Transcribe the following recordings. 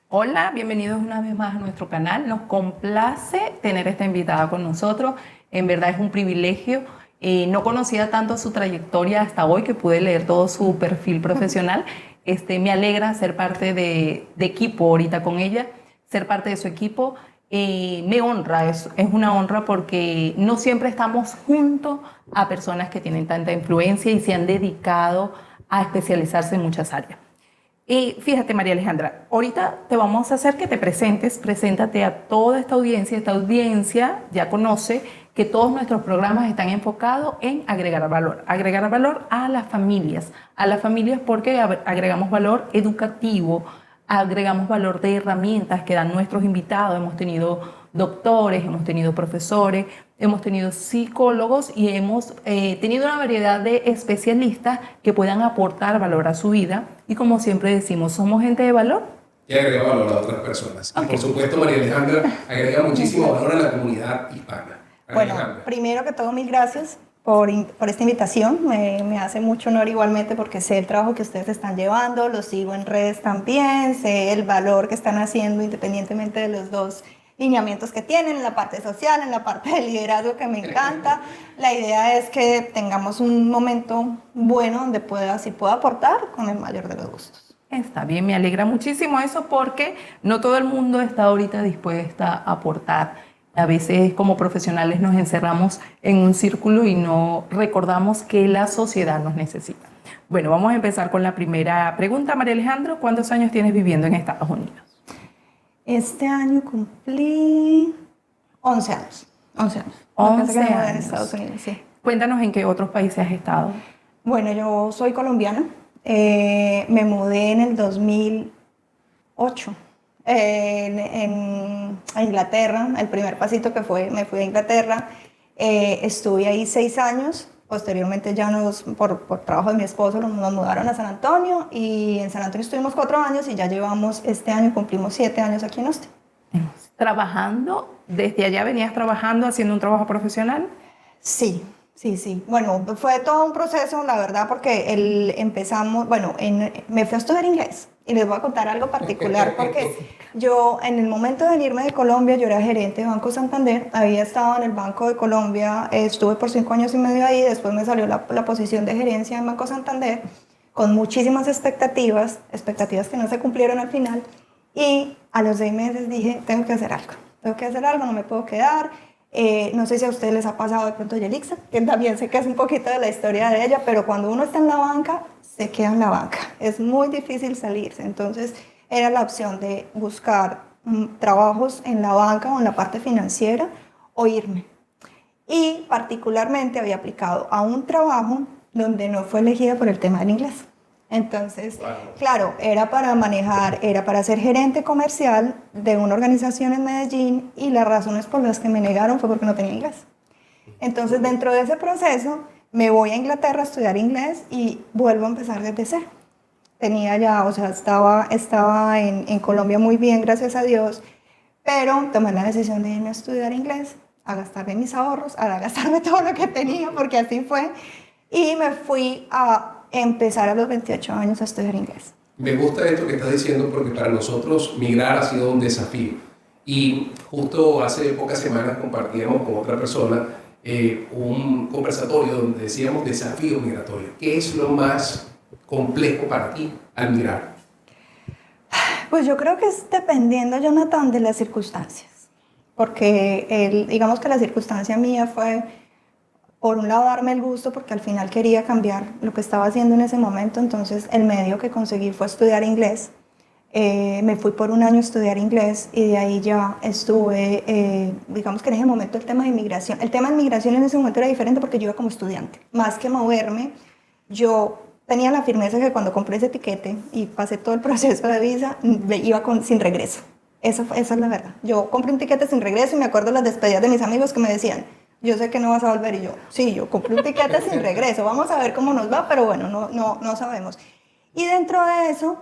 Hola, bienvenidos una vez más a nuestro canal. Nos complace tener esta invitada con nosotros. En verdad es un privilegio. No conocía tanto su trayectoria hasta hoy que pude leer todo su perfil profesional. Me alegra ser parte de equipo ahorita con ella, ser parte de su equipo. Me honra, es una honra porque no siempre estamos junto a personas que tienen tanta influencia y se han dedicado a especializarse en muchas áreas. Y fíjate, María Alejandra, ahorita te vamos a hacer que te presentes, preséntate a toda esta audiencia ya conoce que todos nuestros programas están enfocados en agregar valor a las familias porque agregamos valor educativo, agregamos valor de herramientas que dan nuestros invitados, hemos tenido doctores, hemos tenido profesores, hemos tenido psicólogos y hemos tenido una variedad de especialistas que puedan aportar valor a su vida y como siempre decimos, somos gente de valor. Y agrega valor a otras personas. Okay. Y por supuesto, María Alejandra agrega muchísimo valor a la comunidad hispana. Bueno, primero que todo, mil gracias por esta invitación. Me hace mucho honor igualmente porque sé el trabajo que ustedes están llevando, los sigo en redes también, sé el valor que están haciendo independientemente de los dos lineamientos que tienen, en la parte social, en la parte de liderazgo que me encanta. La idea es que tengamos un momento bueno donde pueda aportar con el mayor de los gustos. Está bien, me alegra muchísimo eso porque no todo el mundo está ahorita dispuesta a aportar. A veces como profesionales nos encerramos en un círculo y no recordamos que la sociedad nos necesita. Bueno, vamos a empezar con la primera pregunta. María Alejandra, ¿cuántos años tienes viviendo en Estados Unidos? Este año cumplí 11 años. 11 años. 11 años. En Estados Unidos, sí. Cuéntanos en qué otros países has estado. Bueno, yo soy colombiana. Me mudé en el 2008 a Inglaterra. El primer pasito que me fui a Inglaterra. Estuve ahí 6 años. Posteriormente ya por trabajo de mi esposo nos mudaron a San Antonio y en San Antonio estuvimos 4 años y ya llevamos, este año cumplimos 7 años aquí en Austin. ¿Trabajando? ¿Desde allá venías trabajando, haciendo un trabajo profesional? Sí. Bueno, fue todo un proceso, la verdad, porque me fui a estudiar inglés. Y les voy a contar algo particular, porque yo, en el momento de venirme de Colombia, yo era gerente de Banco Santander, había estado en el Banco de Colombia, estuve por 5 años y medio ahí, después me salió la posición de gerencia en Banco Santander, con muchísimas expectativas que no se cumplieron al final, y a los 6 meses dije, tengo que hacer algo, no me puedo quedar. No sé si a ustedes les ha pasado de pronto Yelixa, que también sé que es un poquito de la historia de ella, pero cuando uno está en la banca, se queda en la banca. Es muy difícil salirse. Entonces, era la opción de buscar trabajos en la banca o en la parte financiera o irme. Y particularmente había aplicado a un trabajo donde no fue elegida por el tema del inglés. Entonces, claro, era para ser gerente comercial de una organización en Medellín y las razones por las que me negaron fue porque no tenía inglés. Entonces, dentro de ese proceso, me voy a Inglaterra a estudiar inglés y vuelvo a empezar desde cero. Estaba en Colombia muy bien, gracias a Dios, pero tomé la decisión de irme a estudiar inglés, a gastarme mis ahorros, a gastarme todo lo que tenía, porque así fue, y me fui a empezar a los 28 años a estudiar inglés. Me gusta esto que estás diciendo porque para nosotros migrar ha sido un desafío. Y justo hace pocas semanas compartíamos con otra persona un conversatorio donde decíamos desafío migratorio. ¿Qué es lo más complejo para ti al migrar? Pues yo creo que es dependiendo, Jonathan, de las circunstancias. Porque digamos que la circunstancia mía fue, por un lado, darme el gusto porque al final quería cambiar lo que estaba haciendo en ese momento. Entonces el medio que conseguí fue estudiar inglés. Me fui por 1 año a estudiar inglés y de ahí ya estuve, digamos que en ese momento el tema de inmigración en ese momento era diferente porque yo iba como estudiante. Más que moverme, yo tenía la firmeza que cuando compré ese tiquete y pasé todo el proceso de visa, iba sin regreso. Esa es la verdad. Yo compré un tiquete sin regreso y me acuerdo las despedidas de mis amigos que me decían, yo sé que no vas a volver, y yo, sí, yo compré un tiquete sin regreso, vamos a ver cómo nos va, pero bueno, no sabemos. Y dentro de eso,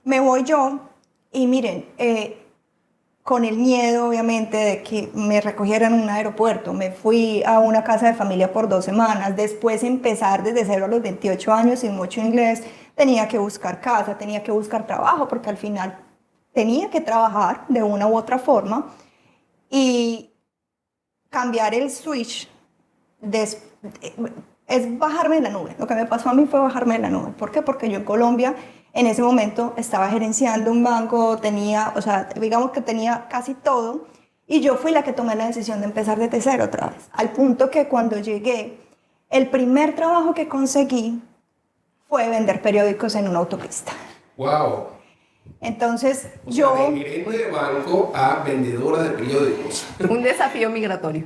me voy yo, y miren, con el miedo, obviamente, de que me recogieran en un aeropuerto, me fui a una casa de familia por 2 semanas, después empezar desde cero a los 28 años sin mucho inglés, tenía que buscar casa, tenía que buscar trabajo, porque al final tenía que trabajar de una u otra forma y cambiar el switch es bajarme de la nube. Lo que me pasó a mí fue bajarme de la nube. ¿Por qué? Porque yo en Colombia en ese momento estaba gerenciando un banco, tenía, o sea, digamos que tenía casi todo, y yo fui la que tomé la decisión de empezar desde cero otra vez. Al punto que cuando llegué, el primer trabajo que conseguí fue vender periódicos en una autopista. ¡Wow! Entonces, O sea, de gerente de banco a vendedora de periódicos. Un desafío migratorio.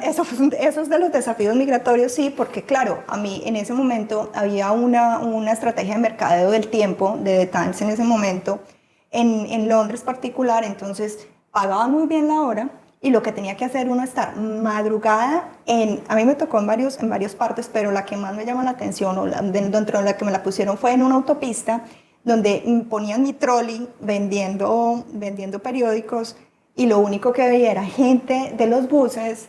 Eso es de los desafíos migratorios, sí, porque claro, a mí en ese momento había una estrategia de mercadeo del tiempo, de The Times en ese momento, en Londres particular, entonces pagaban muy bien la hora y lo que tenía que hacer uno estar madrugada a mí me tocó en varias partes, pero la que más me llama la atención, o dentro de la que me la pusieron fue en una autopista, donde ponían mi trolley vendiendo periódicos, y lo único que veía era gente de los buses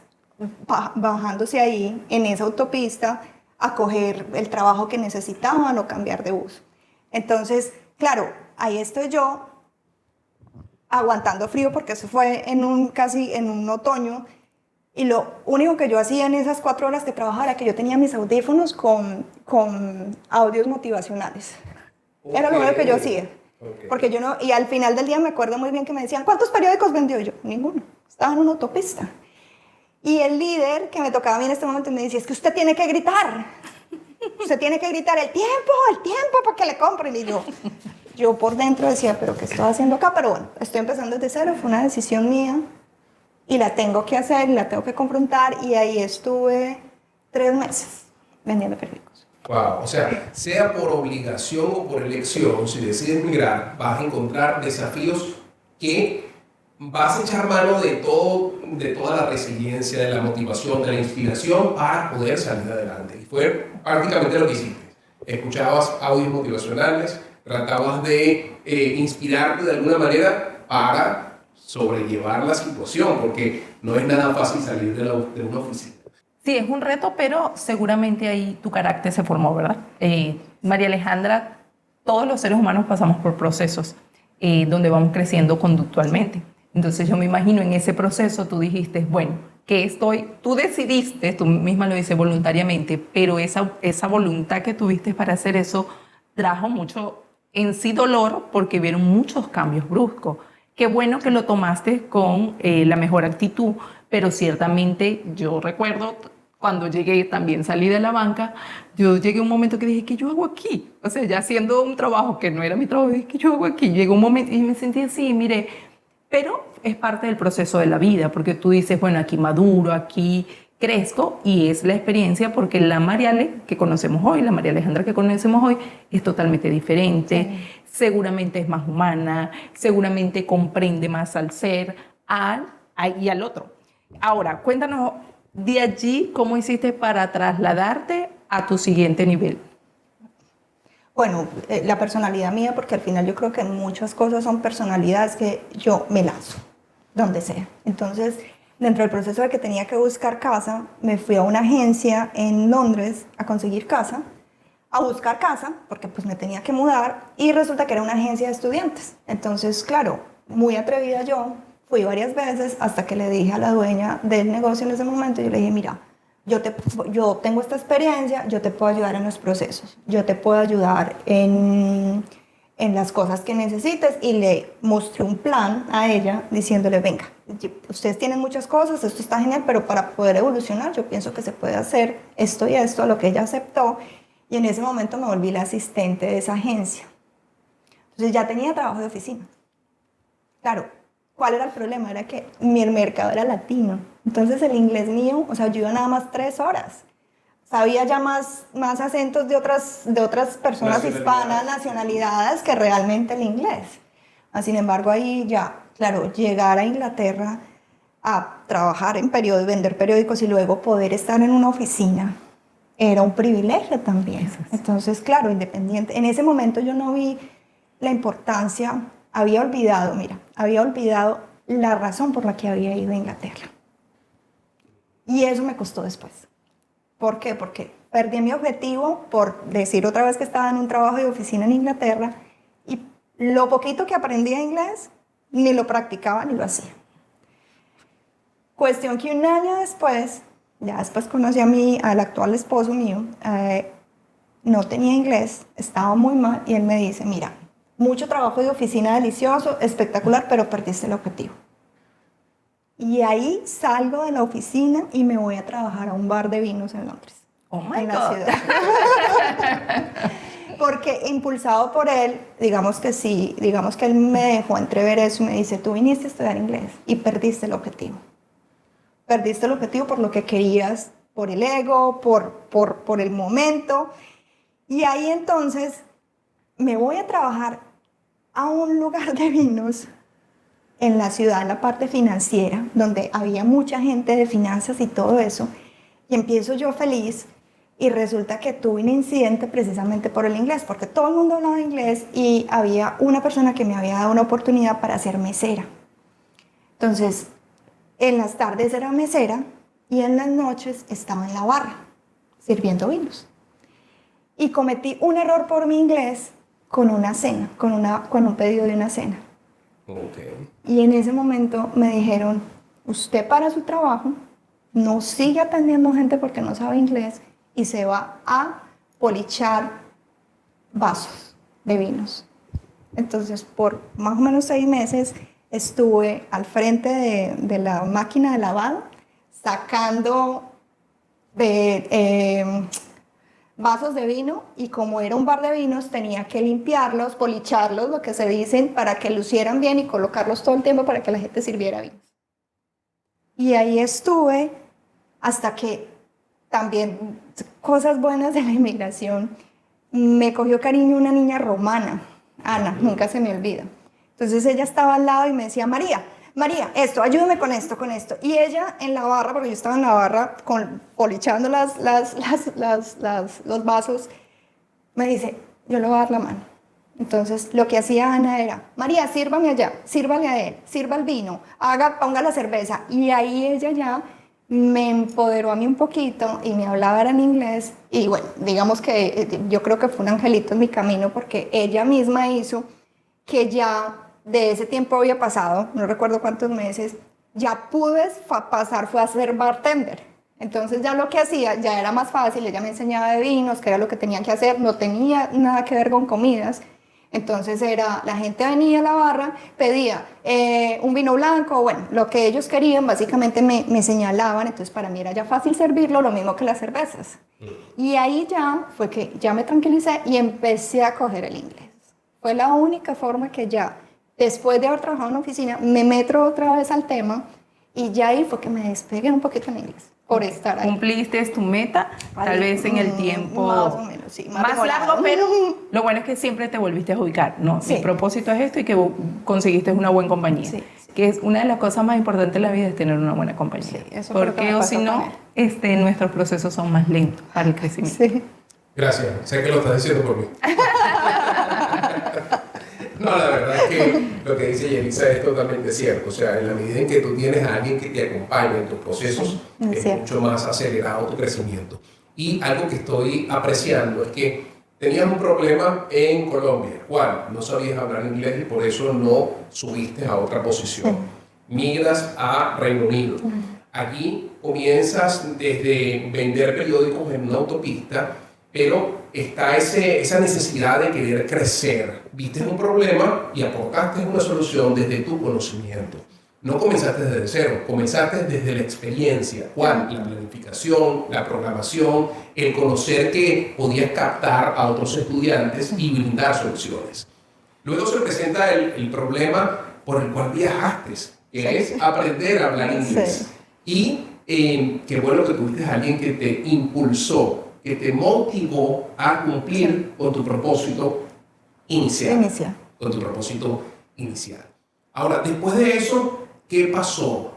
bajándose ahí en esa autopista a coger el trabajo que necesitaban o cambiar de bus. Entonces, claro, ahí estoy yo aguantando frío, porque eso fue casi en un otoño, y lo único que yo hacía en esas 4 horas que trabajaba era que yo tenía mis audífonos con audios motivacionales. Era lo único que yo hacía. Porque yo no, y al final del día me acuerdo muy bien que me decían, ¿cuántos periódicos vendió? Yo, ninguno. Estaba en una autopista. Y el líder que me tocaba a mí en este momento me decía, es que usted tiene que gritar. Usted tiene que gritar el tiempo, para que le compren. Y yo por dentro decía, ¿pero qué estoy haciendo acá? Pero bueno, estoy empezando desde cero, fue una decisión mía. Y la tengo que hacer, y la tengo que confrontar. Y ahí estuve 3 meses vendiendo periódicos. Wow, o sea por obligación o por elección, si decides migrar, vas a encontrar desafíos que vas a echar mano de toda la resiliencia, de la motivación, de la inspiración para poder salir adelante. Y fue prácticamente lo que hiciste. Escuchabas audios motivacionales, tratabas de inspirarte de alguna manera para sobrellevar la situación, porque no es nada fácil salir de una oficina. Sí, es un reto, pero seguramente ahí tu carácter se formó, ¿verdad? María Alejandra, todos los seres humanos pasamos por procesos donde vamos creciendo conductualmente. Entonces yo me imagino en ese proceso tú dijiste, bueno, tú decidiste, tú misma lo dices voluntariamente, pero esa voluntad que tuviste para hacer eso trajo mucho en sí dolor, porque vieron muchos cambios bruscos. Qué bueno que lo tomaste con la mejor actitud, pero ciertamente yo recuerdo cuando llegué, también salí de la banca, yo llegué a un momento que dije, ¿qué yo hago aquí? O sea, ya haciendo un trabajo que no era mi trabajo, dije, ¿qué yo hago aquí? Llegó un momento y me sentí así, mire, pero es parte del proceso de la vida, porque tú dices, bueno, aquí maduro, aquí crezco, y es la experiencia, porque la Mariale que conocemos hoy, la María Alejandra que conocemos hoy, es totalmente diferente, sí. Seguramente es más humana, seguramente comprende más al ser y al otro. Ahora, cuéntanos de allí, ¿cómo hiciste para trasladarte a tu siguiente nivel? Bueno, la personalidad mía, porque al final yo creo que muchas cosas son personalidades que yo me lanzo, donde sea. Entonces, dentro del proceso de que tenía que buscar casa, me fui a una agencia en Londres a conseguir casa, a buscar casa, porque pues me tenía que mudar, y resulta que era una agencia de estudiantes. Entonces, claro, muy atrevida yo, fui varias veces hasta que le dije a la dueña del negocio en ese momento, yo le dije, mira, yo tengo esta experiencia, yo te puedo ayudar en los procesos, yo te puedo ayudar en las cosas que necesites, y le mostré un plan a ella diciéndole, venga, ustedes tienen muchas cosas, esto está genial, pero para poder evolucionar yo pienso que se puede hacer esto y esto, lo que ella aceptó, y en ese momento me volví la asistente de esa agencia. Entonces ya tenía trabajo de oficina. Claro, ¿cuál era el problema? Era que mi mercado era latino. Entonces el inglés mío, o sea, yo iba nada más 3 horas. Sabía ya más acentos de otras personas hispanas, nacionalidades, que realmente el inglés. Sin embargo, ahí ya, claro, llegar a Inglaterra a trabajar en vender periódicos y luego poder estar en una oficina, era un privilegio también. Entonces, claro, independiente. En ese momento yo no vi la importancia, había olvidado la razón por la que había ido a Inglaterra. Y eso me costó después. ¿Por qué? Porque perdí mi objetivo por decir otra vez que estaba en un trabajo de oficina en Inglaterra, y lo poquito que aprendía inglés, ni lo practicaba ni lo hacía. Cuestión que un año después, ya después conocí al actual esposo mío, no tenía inglés, estaba muy mal y él me dice, mira, mucho trabajo de oficina delicioso, espectacular, pero perdiste el objetivo. Y ahí salgo de la oficina y me voy a trabajar a un bar de vinos en Londres. Oh my en la God. ciudad. Porque impulsado por él, digamos que sí, digamos que él me dejó entrever eso y me dice, tú viniste a estudiar inglés y perdiste el objetivo. Perdiste el objetivo por lo que querías, por el ego, por el momento. Y ahí entonces me voy a trabajar a un lugar de vinos en la ciudad, en la parte financiera, donde había mucha gente de finanzas y todo eso. Y empiezo yo feliz y resulta que tuve un incidente precisamente por el inglés, porque todo el mundo hablaba inglés y había una persona que me había dado una oportunidad para ser mesera. Entonces, en las tardes era mesera y en las noches estaba en la barra sirviendo vinos. Y cometí un error por mi inglés con una cena, con un pedido de una cena. Okay. Y en ese momento me dijeron, usted para su trabajo, no sigue atendiendo gente porque no sabe inglés y se va a polichar vasos de vinos. Entonces, por más o menos 6 meses estuve al frente de la máquina de lavado, sacando vasos de vino, y como era un bar de vinos, tenía que limpiarlos, policharlos, lo que se dicen, para que lucieran bien y colocarlos todo el tiempo para que la gente sirviera vinos. Y ahí estuve hasta que también, cosas buenas de la inmigración, me cogió cariño una niña romana, Ana, nunca se me olvida. Entonces ella estaba al lado y me decía, María, esto, ayúdame con esto, con esto. Y ella en la barra, porque yo estaba en la barra polichando los vasos, me dice, yo le voy a dar la mano. Entonces lo que hacía Ana era, María, sírvame allá, sírvale a él, sirva el vino, ponga la cerveza. Y ahí ella ya me empoderó a mí un poquito y me hablaba en inglés. Y bueno, digamos que yo creo que fue un angelito en mi camino, porque ella misma hizo que ya de ese tiempo había pasado, no recuerdo cuántos meses, ya pude fue a ser bartender. Entonces ya lo que hacía ya era más fácil, ella me enseñaba de vinos, que era lo que tenía que hacer, no tenía nada que ver con comidas. Entonces la gente venía a la barra, pedía un vino blanco, bueno, lo que ellos querían, básicamente me señalaban, entonces para mí era ya fácil servirlo, lo mismo que las cervezas. Y ahí ya fue que ya me tranquilicé y empecé a coger el inglés. Fue la única forma que ya, después de haber trabajado en una oficina, me meto otra vez al tema y ya ahí fue que me despegué un poquito en inglés. Por estar ahí. Cumpliste tu meta, tal vez en el tiempo más o menos, sí, más largo, pero lo bueno es que siempre te volviste a ubicar, ¿no? Sí. Mi propósito es esto y que conseguiste una buena compañía. Sí. Que es una de las cosas más importantes de la vida, es tener una buena compañía. Sí, eso fue lo que porque me o pasó si no, con nuestros procesos son más lentos para el crecimiento. Sí. Gracias, sé que lo estás diciendo por mí. No, la verdad es que lo que dice Yelitza es totalmente cierto. O sea, en la medida en que tú tienes a alguien que te acompañe en tus procesos, es mucho más acelerado tu crecimiento. Y algo que estoy apreciando es que tenías un problema en Colombia. ¿Cuál? No sabías hablar inglés y por eso no subiste a otra posición. Migras a Reino Unido. Allí comienzas desde vender periódicos en una autopista, pero está esa necesidad de querer crecer. Viste un problema y aportaste una solución desde tu conocimiento. No comenzaste desde cero, comenzaste desde la experiencia. ¿Cuál? La planificación, la programación, el conocer que podías captar a otros estudiantes y brindar soluciones. Luego se presenta el problema por el cual viajaste, que es aprender a hablar inglés. Y qué bueno que tuviste a alguien que te impulsó, que te motivó a cumplir con tu propósito inicial. Con tu propósito inicial. Ahora, después de eso, ¿qué pasó?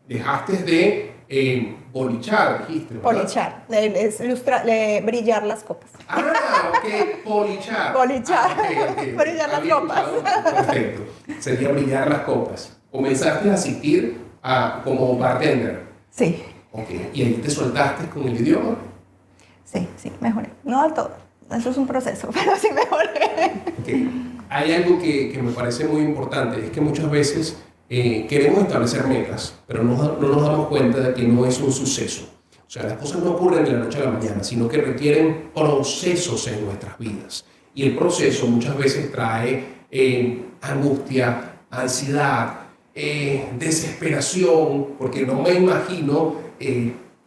Dejaste de bolichar, dijiste, ¿verdad? Polichar, brillar las copas. Ah, ok, polichar. Polichar, Okay. brillar las Había copas. escuchado, perfecto. Sería brillar las copas. Comenzaste a asistir como bartender. Sí. Ok, y ahí te soltaste con el idioma. Sí, mejoré. No del todo. Eso es un proceso, pero sí mejoré. Okay. hay algo que me parece muy importante, es que muchas veces queremos establecer metas, pero no nos damos cuenta de que no es un suceso. O sea, las cosas no ocurren de la noche a la mañana, sino que requieren procesos en nuestras vidas. Y el proceso muchas veces trae angustia, ansiedad, desesperación, porque no me imagino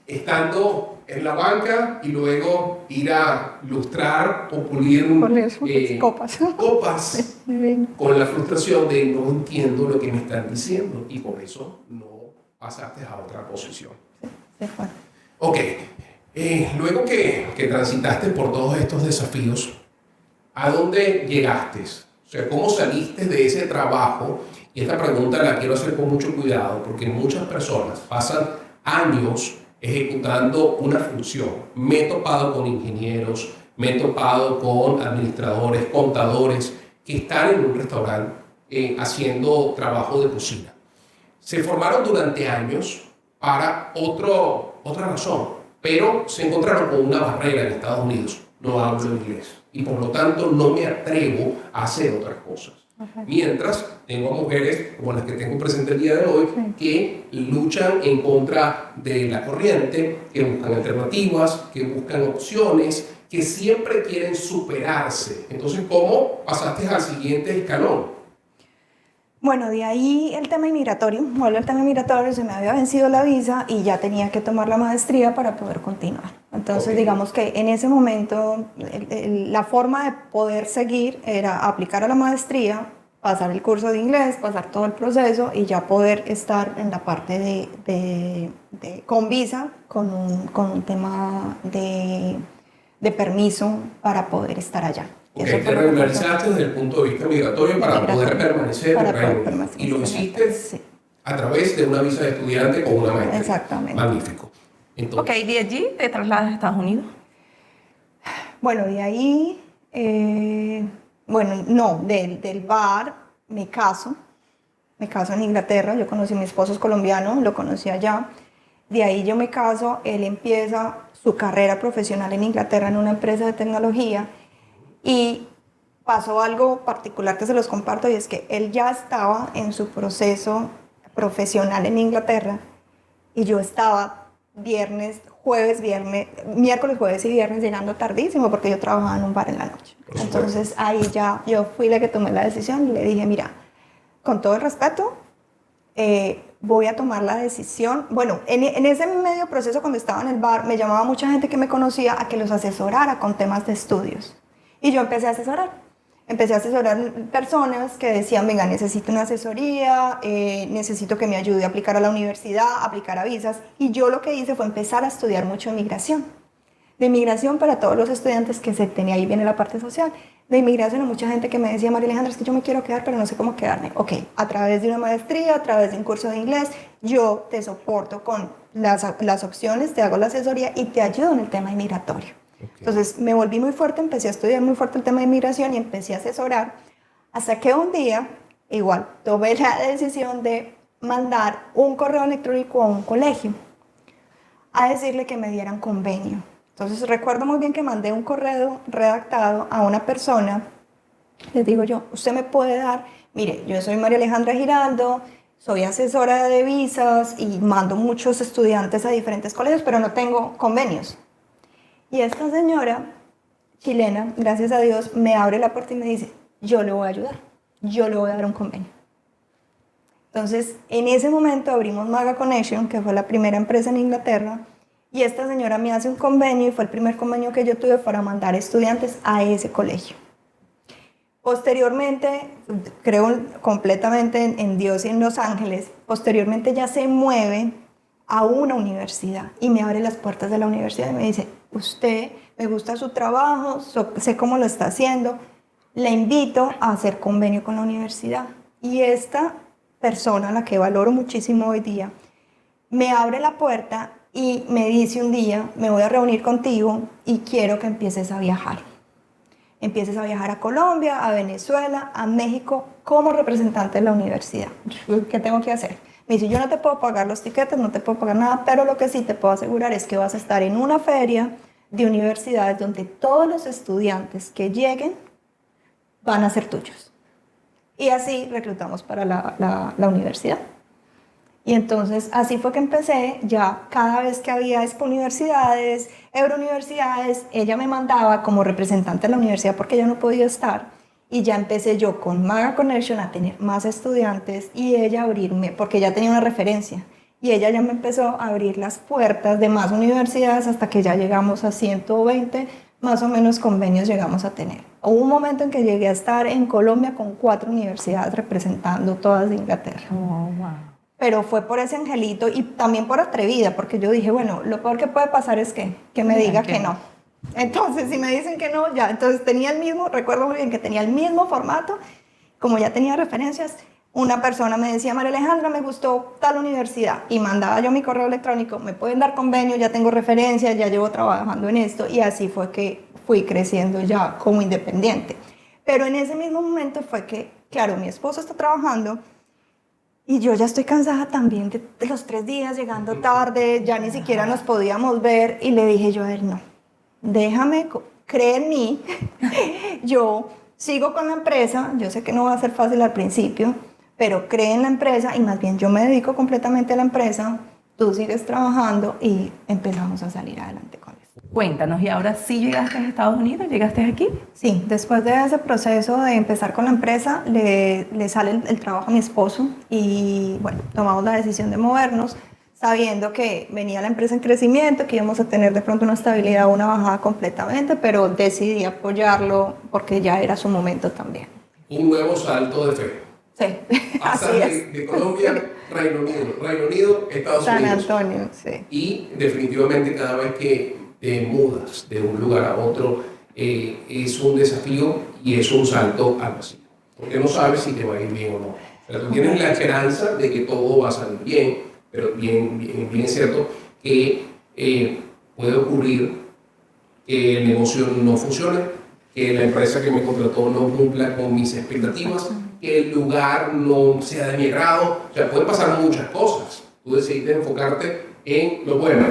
estando en la banca y luego ir a lustrar o pulir copas con la frustración de no entiendo lo que me están diciendo y por eso no pasaste a otra posición. Sí, fue. Ok, luego que transitaste por todos estos desafíos, ¿a dónde llegaste? O sea, ¿cómo saliste de ese trabajo? Y esta pregunta la quiero hacer con mucho cuidado porque muchas personas pasan años ejecutando una función. Me he topado con ingenieros, me he topado con administradores, contadores que están en un restaurante haciendo trabajo de cocina. Se formaron durante años para otra razón, pero se encontraron con una barrera en Estados Unidos. No hablo inglés y por lo tanto no me atrevo a hacer otras cosas. Mientras tengo mujeres como las que tengo presente el día de hoy que luchan en contra de la corriente, que buscan alternativas, que buscan opciones, que siempre quieren superarse. Entonces, ¿cómo pasaste al siguiente escalón? Bueno, de ahí el tema inmigratorio, se me había vencido la visa y ya tenía que tomar la maestría para poder continuar. Entonces, digamos que en ese momento la forma de poder seguir era aplicar a la maestría, pasar el curso de inglés, pasar todo el proceso y ya poder estar en la parte con visa, con un tema de permiso para para estar allá. Ok, te regularizaste desde el punto de vista migratorio para poder permanecer en el Reino Unido. Y lo hiciste a través de una visa de estudiante con una maestría. Exactamente. Magnífico. Entonces, Ok, de allí te trasladas a Estados Unidos. Bueno, de ahí, del bar me caso en Inglaterra. Yo conocí a mi esposo, es colombiano, lo conocí allá. De ahí yo me caso, él empieza su carrera profesional en Inglaterra en una empresa de tecnología. Y pasó algo particular que se los comparto y es que él ya estaba en su proceso profesional en Inglaterra y yo estaba miércoles, jueves y viernes llegando tardísimo porque yo trabajaba en un bar en la noche. Entonces ahí ya yo fui la que tomé la decisión y le dije, mira, con todo el respeto, voy a tomar la decisión. Bueno, en ese medio proceso cuando estaba en el bar me llamaba mucha gente que me conocía a que los asesorara con temas de estudios. Y yo empecé a asesorar personas que decían, venga, necesito una asesoría, necesito que me ayude a aplicar a la universidad, aplicar a visas. Y yo lo que hice fue empezar a estudiar mucho de inmigración para todos los estudiantes que se tenía, ahí viene la parte social, de inmigración. Hay mucha gente que me decía, María Alejandra, es que yo me quiero quedar, pero no sé cómo quedarme. Ok, a través de una maestría, a través de un curso de inglés, yo te soporto con las opciones, te hago la asesoría y te ayudo en el tema inmigratorio. Okay. Entonces me volví muy fuerte, empecé a estudiar muy fuerte el tema de inmigración y empecé a asesorar hasta que un día, igual, tomé la decisión de mandar un correo electrónico a un colegio a decirle que me dieran convenio. Entonces recuerdo muy bien que mandé un correo redactado a una persona, les digo yo, usted me puede dar, mire, yo soy María Alejandra Giraldo, soy asesora de visas y mando muchos estudiantes a diferentes colegios, pero no tengo convenios. Y esta señora chilena, gracias a Dios, me abre la puerta y me dice, yo le voy a ayudar, yo le voy a dar un convenio. Entonces, en ese momento abrimos Maga Connection, que fue la primera empresa en Inglaterra, y esta señora me hace un convenio y fue el primer convenio que yo tuve para mandar estudiantes a ese colegio. Posteriormente, creo completamente en Dios y en Los Ángeles, posteriormente ya se mueve a una universidad y me abre las puertas de la universidad y me dice, usted, me gusta su trabajo, sé cómo lo está haciendo, le invito a hacer convenio con la universidad. Y esta persona, a la que valoro muchísimo hoy día, me abre la puerta y me dice un día, me voy a reunir contigo y quiero que empieces a viajar. Empieces a viajar a Colombia, a Venezuela, a México, como representante de la universidad. ¿Qué tengo que hacer? Me dice, yo no te puedo pagar los tiquetes, no te puedo pagar nada, pero lo que sí te puedo asegurar es que vas a estar en una feria de universidades donde todos los estudiantes que lleguen van a ser tuyos. Y así reclutamos para la universidad. Y entonces así fue que empecé, ya cada vez que había expo universidades, eurouniversidades, ella me mandaba como representante de la universidad porque ella no podía estar, y ya empecé yo con Maga Connection a tener más estudiantes y ella abrirme, porque ya tenía una referencia, y ella ya me empezó a abrir las puertas de más universidades hasta que ya llegamos a 120, más o menos convenios llegamos a tener. Hubo un momento en que llegué a estar en Colombia con 4 universidades representando todas de Inglaterra. Oh, wow. Pero fue por ese angelito y también por atrevida, porque yo dije, bueno, lo peor que puede pasar es que me diga que no. Entonces, si me dicen que no, ya. Entonces tenía el mismo, recuerdo muy bien que tenía el mismo formato, como ya tenía referencias, una persona me decía, María Alejandra, me gustó tal universidad, y mandaba yo mi correo electrónico, me pueden dar convenio, ya tengo referencias, ya llevo trabajando en esto, y así fue que fui creciendo ya como independiente. Pero en ese mismo momento fue que, claro, mi esposo está trabajando, y yo ya estoy cansada también de los 3 días llegando tarde, ya ni siquiera nos podíamos ver, y le dije yo a él, no, déjame, cree en mí, yo sigo con la empresa, yo sé que no va a ser fácil al principio, pero cree en la empresa y más bien yo me dedico completamente a la empresa, tú sigues trabajando y empezamos a salir adelante con eso. Cuéntanos, ¿y ahora sí llegaste a Estados Unidos? ¿Llegaste aquí? Sí, después de ese proceso de empezar con la empresa, le sale el trabajo a mi esposo y bueno, tomamos la decisión de movernos, sabiendo que venía la empresa en crecimiento, que íbamos a tener de pronto una estabilidad o una bajada completamente, pero decidí apoyarlo porque ya era su momento también. Un nuevo salto de fe. Sí, Pasas así es. de Colombia, Reino Unido, Estados San Unidos. Antonio, sí. Y definitivamente cada vez que te mudas de un lugar a otro es un desafío y es un salto al vacío. Porque no sabes si te va a ir bien o no. Pero tú tienes la esperanza de que todo va a salir bien, pero bien cierto que puede ocurrir que el negocio no funcione, que la empresa que me contrató no cumpla con mis expectativas, que el lugar no sea de mi agrado. O sea, pueden pasar muchas cosas. Tú decidiste enfocarte en lo bueno.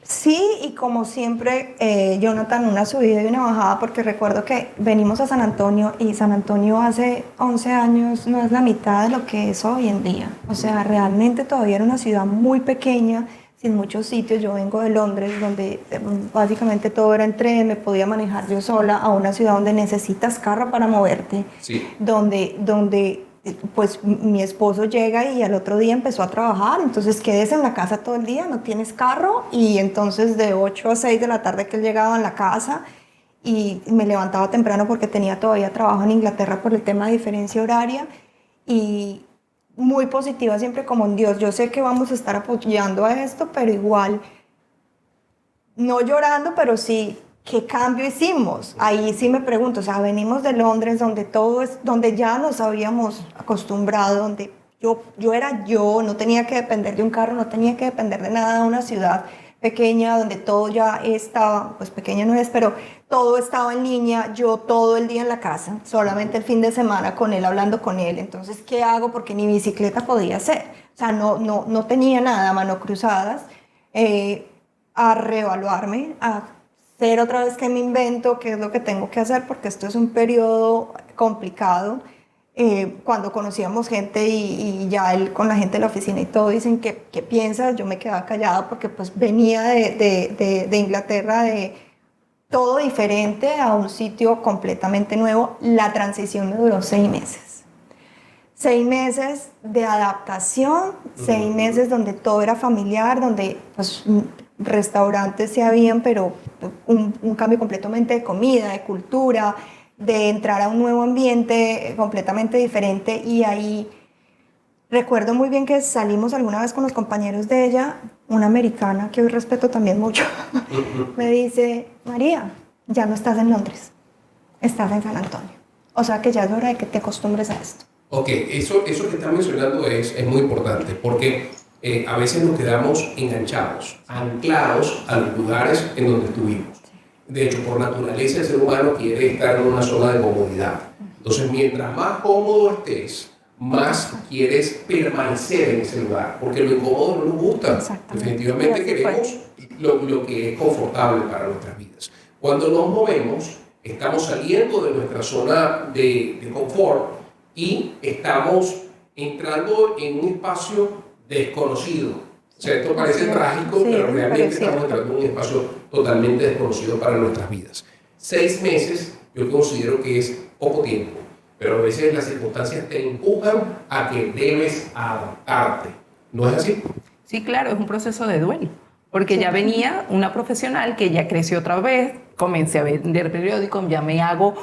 Sí, y como siempre, Jonathan, una subida y una bajada, porque recuerdo que venimos a San Antonio y San Antonio hace 11 años no es la mitad de lo que es hoy en día. O sea, realmente todavía era una ciudad muy pequeña, sin muchos sitios. Yo vengo de Londres, donde básicamente todo era en tren, me podía manejar yo sola, a una ciudad donde necesitas carro para moverte, Sí. donde pues mi esposo llega y al otro día empezó a trabajar, entonces quedes en la casa todo el día, no tienes carro, y entonces de 8 a 6 de la tarde que él llegaba a la casa, y me levantaba temprano porque tenía todavía trabajo en Inglaterra por el tema de diferencia horaria, y muy positiva siempre como en Dios, yo sé que vamos a estar apoyando a esto, pero igual, no llorando, pero sí, ¿qué cambio hicimos? Ahí sí me pregunto, o sea, venimos de Londres, donde todo es, donde ya nos habíamos acostumbrado, donde yo era yo, no tenía que depender de un carro, no tenía que depender de nada, una ciudad pequeña, donde todo ya estaba, pues pequeña no es, pero todo estaba en línea, yo todo el día en la casa, solamente el fin de semana con él, hablando con él. Entonces, ¿qué hago? Porque ni bicicleta podía hacer, o sea, no tenía nada, mano cruzadas, a reevaluarme, a ser otra vez que me invento, qué es lo que tengo que hacer, porque esto es un periodo complicado. Cuando conocíamos gente y ya él con la gente de la oficina y todo dicen ¿qué piensas? Yo me quedaba callada porque pues venía de Inglaterra, de todo diferente a un sitio completamente nuevo. La transición me duró 6 meses. 6 meses de adaptación, 6 meses donde todo era familiar, donde pues restaurantes sí habían, pero un cambio completamente de comida, de cultura, de entrar a un nuevo ambiente completamente diferente. Y ahí recuerdo muy bien que salimos alguna vez con los compañeros de ella, una americana que hoy respeto también mucho, me dice, María, ya no estás en Londres, estás en San Antonio. O sea que ya es hora de que te acostumbres a esto. Ok, eso que estás mencionando es muy importante porque a veces nos quedamos enganchados, anclados a los lugares en donde estuvimos. De hecho, por naturaleza el ser humano quiere estar en una zona de comodidad. Entonces, mientras más cómodo estés, más quieres permanecer en ese lugar, porque lo incómodo no nos gusta. Definitivamente queremos lo que es confortable para nuestras vidas. Cuando nos movemos, estamos saliendo de nuestra zona de confort y estamos entrando en un espacio desconocido. O sea, esto parece trágico, sí, pero realmente estamos cierto. entrando en un espacio totalmente desconocido para nuestras vidas. 6 meses yo considero que es poco tiempo, pero a veces las circunstancias te empujan a que debes adaptarte. ¿No es así? Sí, claro, es un proceso de duelo, porque ya venía una profesional que ya creció otra vez, comencé a vender periódicos, ya me hago,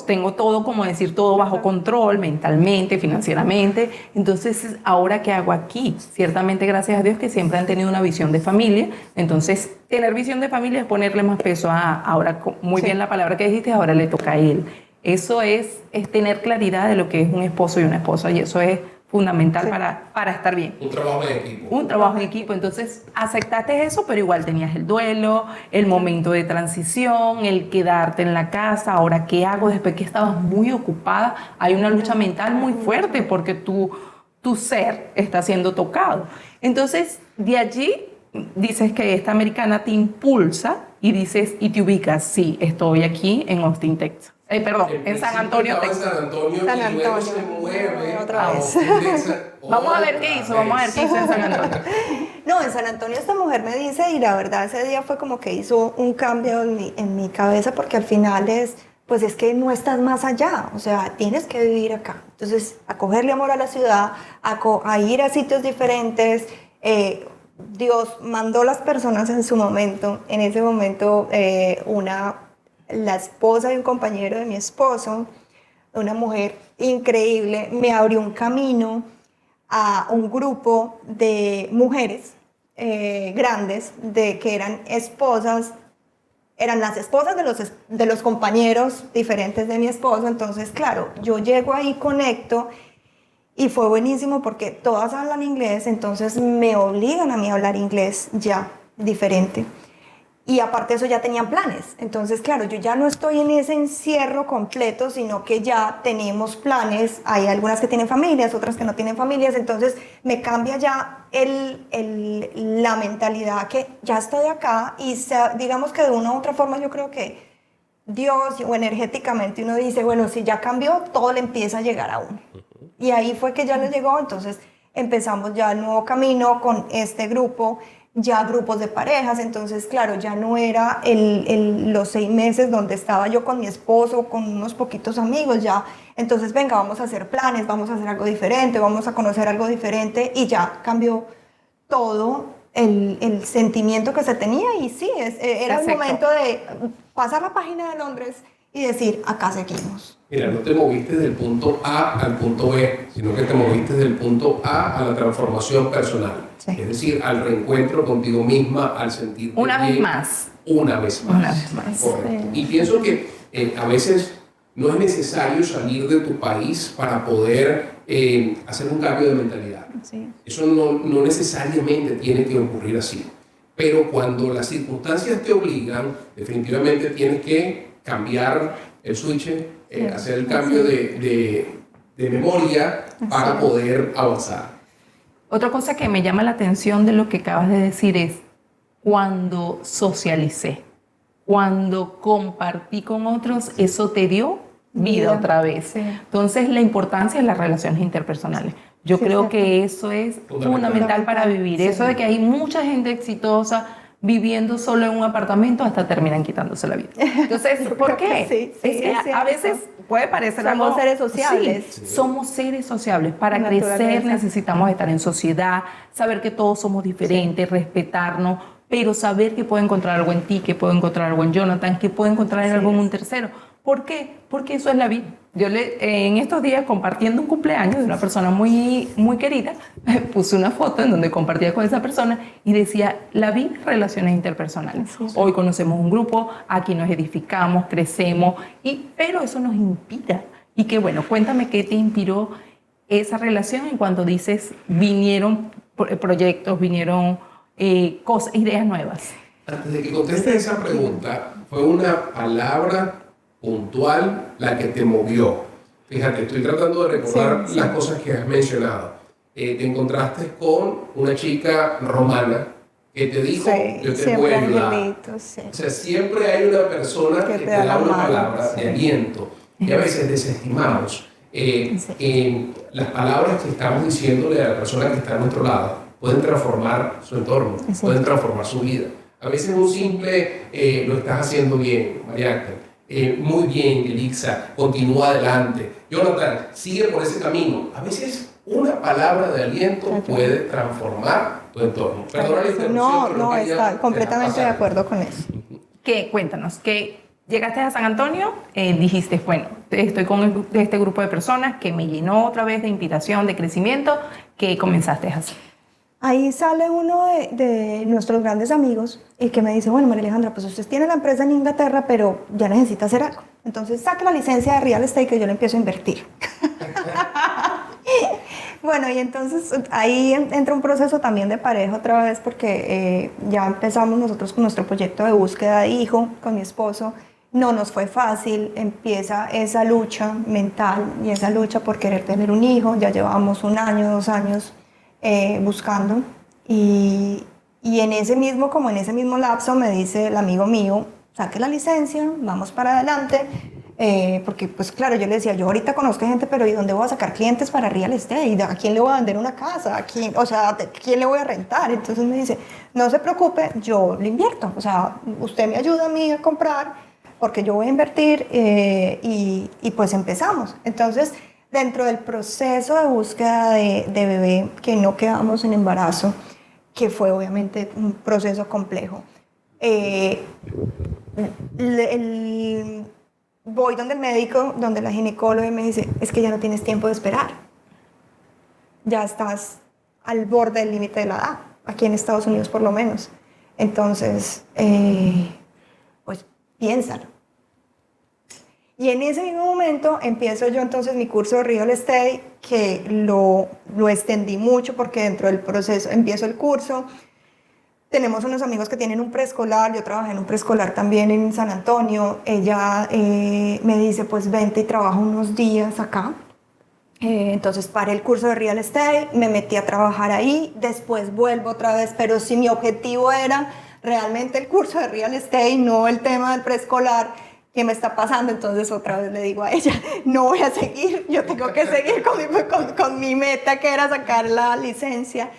tengo todo, como decir, todo bajo control, mentalmente, financieramente. Entonces, ¿ahora qué hago aquí? Ciertamente, gracias a Dios que siempre han tenido una visión de familia. Entonces, tener visión de familia es ponerle más peso a, ahora, muy bien la palabra que dijiste, ahora le toca a él. Eso es tener claridad de lo que es un esposo y una esposa, y eso es fundamental para estar bien. Un trabajo en equipo. Un trabajo en equipo. Entonces, aceptaste eso, pero igual tenías el duelo, el momento de transición, el quedarte en la casa. Ahora, ¿qué hago? Después que estabas muy ocupada, hay una lucha mental muy fuerte porque tu ser está siendo tocado. Entonces, de allí dices que esta americana te impulsa y dices y te ubicas. Sí, estoy aquí en Austin, Texas. Perdón, en San Antonio, Texas. En San Antonio, San y luego Antonio. se mueve Otra a vez. Austin, Texas. Vamos a ver qué hizo, vamos a ver qué hizo en San Antonio. No, en San Antonio esta mujer me dice, y la verdad ese día fue como que hizo un cambio en mi cabeza, porque al final pues es que no estás más allá, o sea, tienes que vivir acá. Entonces, a cogerle amor a la ciudad, a ir a sitios diferentes. Dios mandó las personas en su momento, en ese momento la esposa de un compañero de mi esposo, una mujer increíble, me abrió un camino a un grupo de mujeres grandes que eran esposas, eran las esposas de los compañeros diferentes de mi esposo. Entonces, claro, yo llego ahí, conecto, y fue buenísimo porque todas hablan inglés, entonces me obligan a mí a hablar inglés ya diferente. Y aparte de eso ya tenían planes. Entonces, claro, yo ya no estoy en ese encierro completo, sino que ya tenemos planes. Hay algunas que tienen familias, otras que no tienen familias. Entonces, me cambia ya la mentalidad que ya estoy acá. Y digamos que de una u otra forma yo creo que Dios o energéticamente uno dice, bueno, si ya cambió, todo le empieza a llegar a uno. Y ahí fue que ya le llegó. Entonces, empezamos ya el nuevo camino con este grupo, ya grupos de parejas. Entonces, claro, ya no era los 6 meses donde estaba yo con mi esposo, con unos poquitos amigos, ya. Entonces, venga, vamos a hacer planes, vamos a hacer algo diferente, vamos a conocer algo diferente, y ya cambió todo el sentimiento que se tenía. Y sí, era el momento de pasar la página de Londres y decir, acá seguimos. Mira, no te moviste del punto A al punto B, sino que te moviste del punto A a la transformación personal. Sí. Es decir, al reencuentro contigo misma, al sentirte Una vez bien. más. Una vez más. Una vez más. Correcto. Sí. Y pienso que a veces no es necesario salir de tu país para poder hacer un cambio de mentalidad. Sí. Eso no necesariamente tiene que ocurrir así. Pero cuando las circunstancias te obligan, definitivamente tienes que cambiar el switch, hacer el cambio de memoria para poder avanzar. Otra cosa que me llama la atención de lo que acabas de decir es cuando socialicé, cuando compartí con otros, eso te dio vida otra vez. Sí. Entonces, la importancia de las relaciones interpersonales. Yo Sí, creo cierto. que eso es fundamental para vivir. Sí. Eso de que hay mucha gente exitosa viviendo solo en un apartamento, hasta terminan quitándose la vida. Entonces, ¿por qué? Sí, Es que es a cierto. veces puede parecer Somos algo... seres sociables. Sí, somos seres sociables. Para Naturaleza. crecer necesitamos estar en sociedad, saber que todos somos diferentes, respetarnos, pero saber que puedo encontrar algo en ti, que puedo encontrar algo en Jonathan, que puedo encontrar algo en un tercero. ¿Por qué? Porque eso es la vida. Yo en estos días, compartiendo un cumpleaños de una persona muy, muy querida, puse una foto en donde compartía con esa persona y decía, la vida, relaciones interpersonales. Sí. Hoy conocemos un grupo, aquí nos edificamos, crecemos, pero eso nos inspira. Y que bueno, cuéntame qué te inspiró esa relación en cuanto dices, vinieron proyectos, vinieron cosas, ideas nuevas. Antes de que contestes esa pregunta, fue una palabra puntual la que te movió. Fíjate, estoy tratando de recordar las cosas que has mencionado. Te encontraste con una chica romana que te dijo, yo te voy siempre a ayudar. angelitos, sí. O sea, siempre hay una persona que te da una palabra de aliento, y a veces desestimamos Las palabras que estamos diciéndole a la persona que está a nuestro lado pueden transformar su entorno, pueden transformar su vida. A veces un simple lo estás haciendo bien, María Ángel, muy bien, Yelixa, continúa adelante. Jonathan, sigue por ese camino. A veces una palabra de aliento puede transformar tu entorno. Perdona la interrupción, No, está completamente de acuerdo con eso. Cuéntanos, que llegaste a San Antonio, dijiste, bueno, estoy con este grupo de personas que me llenó otra vez de inspiración, de crecimiento, ¿qué comenzaste a hacer? Ahí sale uno de nuestros grandes amigos y que me dice, bueno, María Alejandra, pues usted tiene la empresa en Inglaterra, pero ya necesita hacer algo. Entonces saca la licencia de real estate que yo le empiezo a invertir. Bueno, y entonces ahí entra un proceso también de pareja otra vez porque ya empezamos nosotros con nuestro proyecto de búsqueda de hijo con mi esposo. No nos fue fácil, empieza esa lucha mental y esa lucha por querer tener un hijo. Ya llevamos 1 año, 2 años buscando y en ese mismo lapso me dice el amigo mío, saque la licencia, vamos para adelante. Porque pues claro, yo le decía, yo ahorita conozco gente, pero ¿y dónde voy a sacar clientes para real estate? ¿A quién le voy a vender una casa? ¿A quién, o sea, quién le voy a rentar? Entonces me dice, no se preocupe, yo le invierto, o sea, usted me ayuda a mí a comprar, porque yo voy a invertir y pues empezamos. Entonces, dentro del proceso de búsqueda de bebé, que no quedamos en embarazo, que fue obviamente un proceso complejo, voy donde el médico, donde la ginecóloga y me dice, es que ya no tienes tiempo de esperar. Ya estás al borde del límite de la edad, aquí en Estados Unidos por lo menos. Entonces, pues piénsalo. Y en ese mismo momento empiezo yo entonces mi curso de real estate, que lo extendí mucho porque dentro del proceso empiezo el curso. Tenemos unos amigos que tienen un preescolar, yo trabajé en un preescolar también en San Antonio. Ella me dice, pues vente y trabaja unos días acá. Entonces paré el curso de real estate, me metí a trabajar ahí, después vuelvo otra vez, pero si mi objetivo era realmente el curso de real estate, no el tema del preescolar, ¿qué me está pasando? Entonces otra vez le digo a ella, no voy a seguir, yo tengo que seguir con mi meta, que era sacar la licencia.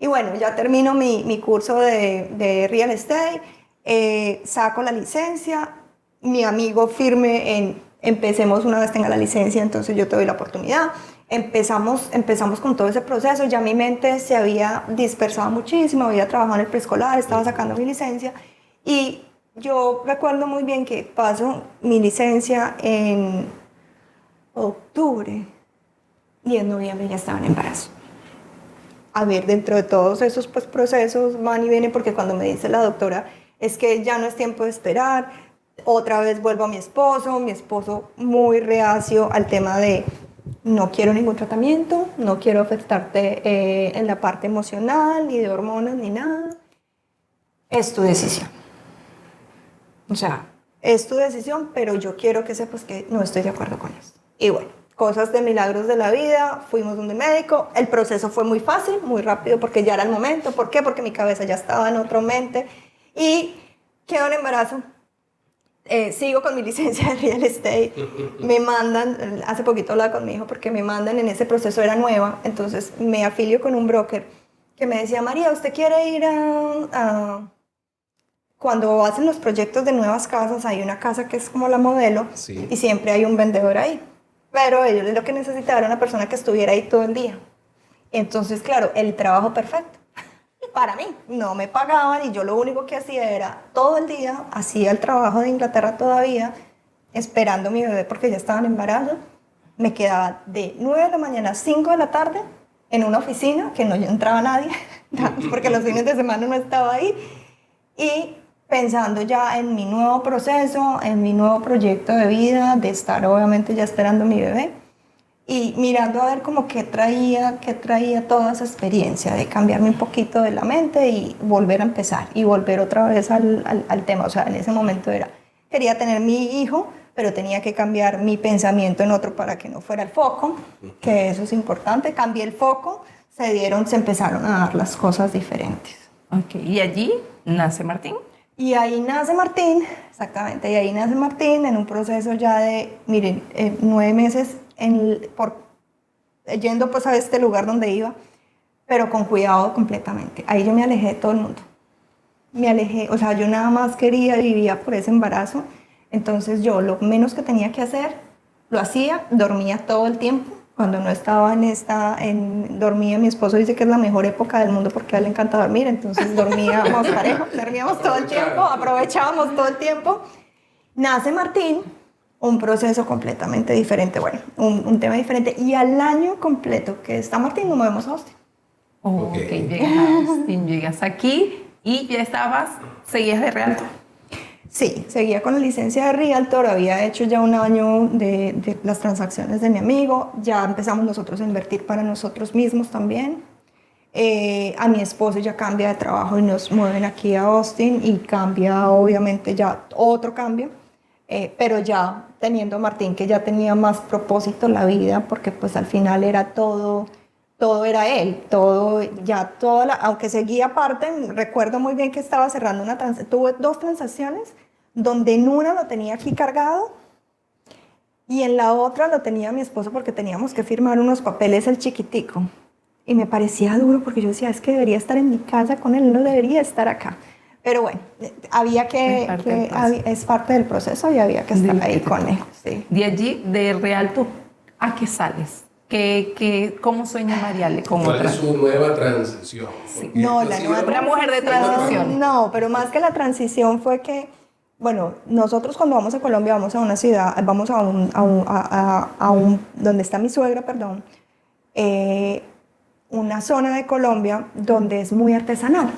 Y bueno, ya termino mi curso de real estate, saco la licencia, mi amigo firme en empecemos una vez tenga la licencia, entonces yo te doy la oportunidad. Empezamos con todo ese proceso, ya mi mente se había dispersado muchísimo, había trabajado en el preescolar, estaba sacando mi licencia y yo recuerdo muy bien que paso mi licencia en octubre y en noviembre ya estaba en embarazo. A ver, dentro de todos esos pues, procesos van y vienen, porque cuando me dice la doctora, es que ya no es tiempo de esperar, otra vez vuelvo a mi esposo muy reacio al tema de no quiero ningún tratamiento, no quiero afectarte en la parte emocional, ni de hormonas, ni nada. Es tu decisión. O sea, es tu decisión, pero yo quiero que sepas que no estoy de acuerdo con esto. Y bueno, cosas de milagros de la vida, fuimos donde el médico, el proceso fue muy fácil, muy rápido, porque ya era el momento. ¿Por qué? Porque mi cabeza ya estaba en otra mente y quedó en embarazo. Sigo con mi licencia de real estate, me mandan, hace poquito hablaba con mi hijo porque me mandan, en ese proceso era nueva, entonces me afilio con un broker que me decía, María, ¿usted quiere ir cuando hacen los proyectos de nuevas casas, hay una casa que es como la modelo, sí, y siempre hay un vendedor ahí, pero ellos lo que necesitaban era una persona que estuviera ahí todo el día. Entonces, claro, el trabajo perfecto para mí, no me pagaban y yo lo único que hacía era todo el día, hacía el trabajo de Inglaterra todavía, esperando a mi bebé porque ya estaba en embarazo. Me quedaba de 9 de la mañana a 5 de la tarde en una oficina que no entraba nadie, porque los fines de semana no estaba ahí, y pensando ya en mi nuevo proceso, en mi nuevo proyecto de vida, de estar obviamente ya esperando a mi bebé, y mirando a ver como qué traía toda esa experiencia de cambiarme un poquito de la mente y volver a empezar y volver otra vez al tema. O sea, en ese momento quería tener mi hijo, pero tenía que cambiar mi pensamiento en otro para que no fuera el foco, que eso es importante. Cambié el foco, se empezaron a dar las cosas diferentes. Ok, y allí nace Martín. Y ahí nace Martín, exactamente, y ahí nace Martín en un proceso ya de, miren, 9 meses yendo pues a este lugar donde iba, pero con cuidado completamente. Ahí yo me alejé de todo el mundo. Me alejé, o sea, yo nada más vivía por ese embarazo. Entonces yo lo menos que tenía que hacer, lo hacía, dormía todo el tiempo. Cuando no estaba dormía, mi esposo dice que es la mejor época del mundo porque a él le encanta dormir, entonces dormíamos parejo, dormíamos todo el tiempo, aprovechábamos todo el tiempo. Nace Martín, un proceso completamente diferente, bueno, un tema diferente, y al año completo que está Martín nos movemos a Austin. Ok, llegas a Austin, llegas aquí y ya seguías de Realtor. Sí, seguía con la licencia de Realtor, había hecho ya un año de las transacciones de mi amigo, ya empezamos nosotros a invertir para nosotros mismos también. A mi esposo ya cambia de trabajo y nos mueven aquí a Austin y cambia obviamente ya otro cambio, pero ya teniendo a Martín que ya tenía más propósito en la vida porque pues al final era todo era él, aunque seguía aparte, recuerdo muy bien que estaba cerrando tuve 2 transacciones donde en una lo tenía aquí cargado y en la otra lo tenía mi esposo porque teníamos que firmar unos papeles el chiquitico y me parecía duro porque yo decía, es que debería estar en mi casa con él, no debería estar acá. Pero bueno, es parte del proceso y había que estar ahí con él. Sí. De allí, de Realtor, ¿a qué sales? ¿Cómo sueña Mariale con ¿Cuál otra? es su nueva transición? Sí. No, una mujer de transición. No, pero más que la transición fue que, bueno, nosotros cuando vamos a Colombia vamos a una ciudad, vamos donde está mi suegra, perdón, una zona de Colombia donde es muy artesanal.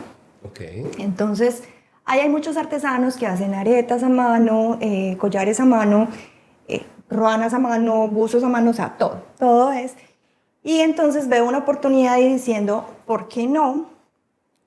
Okay. Entonces, ahí hay muchos artesanos que hacen aretas a mano, collares a mano, ruanas a mano, buzos a mano, o sea, todo es. Y entonces veo una oportunidad y diciendo, ¿por qué no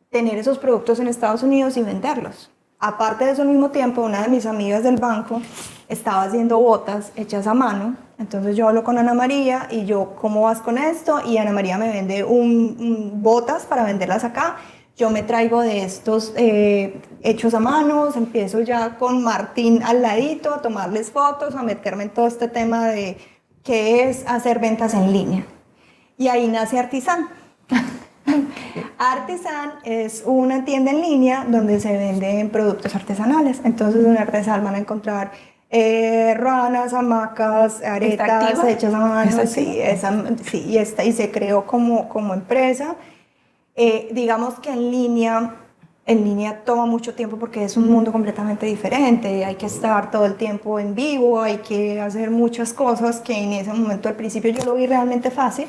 tener esos productos en Estados Unidos y venderlos? Aparte de eso, al mismo tiempo, una de mis amigas del banco estaba haciendo botas hechas a mano. Entonces yo hablo con Ana María y yo, ¿cómo vas con esto? Y Ana María me vende botas para venderlas acá. Yo me traigo de estos hechos a manos, empiezo ya con Martín al ladito a tomarles fotos, a meterme en todo este tema de qué es hacer ventas en línea. Y ahí nace Artisan. Artisan es una tienda en línea donde se venden productos artesanales. Entonces en Artisan van a encontrar ruanas, hamacas, aretas hechas a mano. Sí, y se creó como empresa. Digamos que en línea toma mucho tiempo porque es un mundo completamente diferente, hay que estar todo el tiempo en vivo, hay que hacer muchas cosas que en ese momento al principio yo lo vi realmente fácil,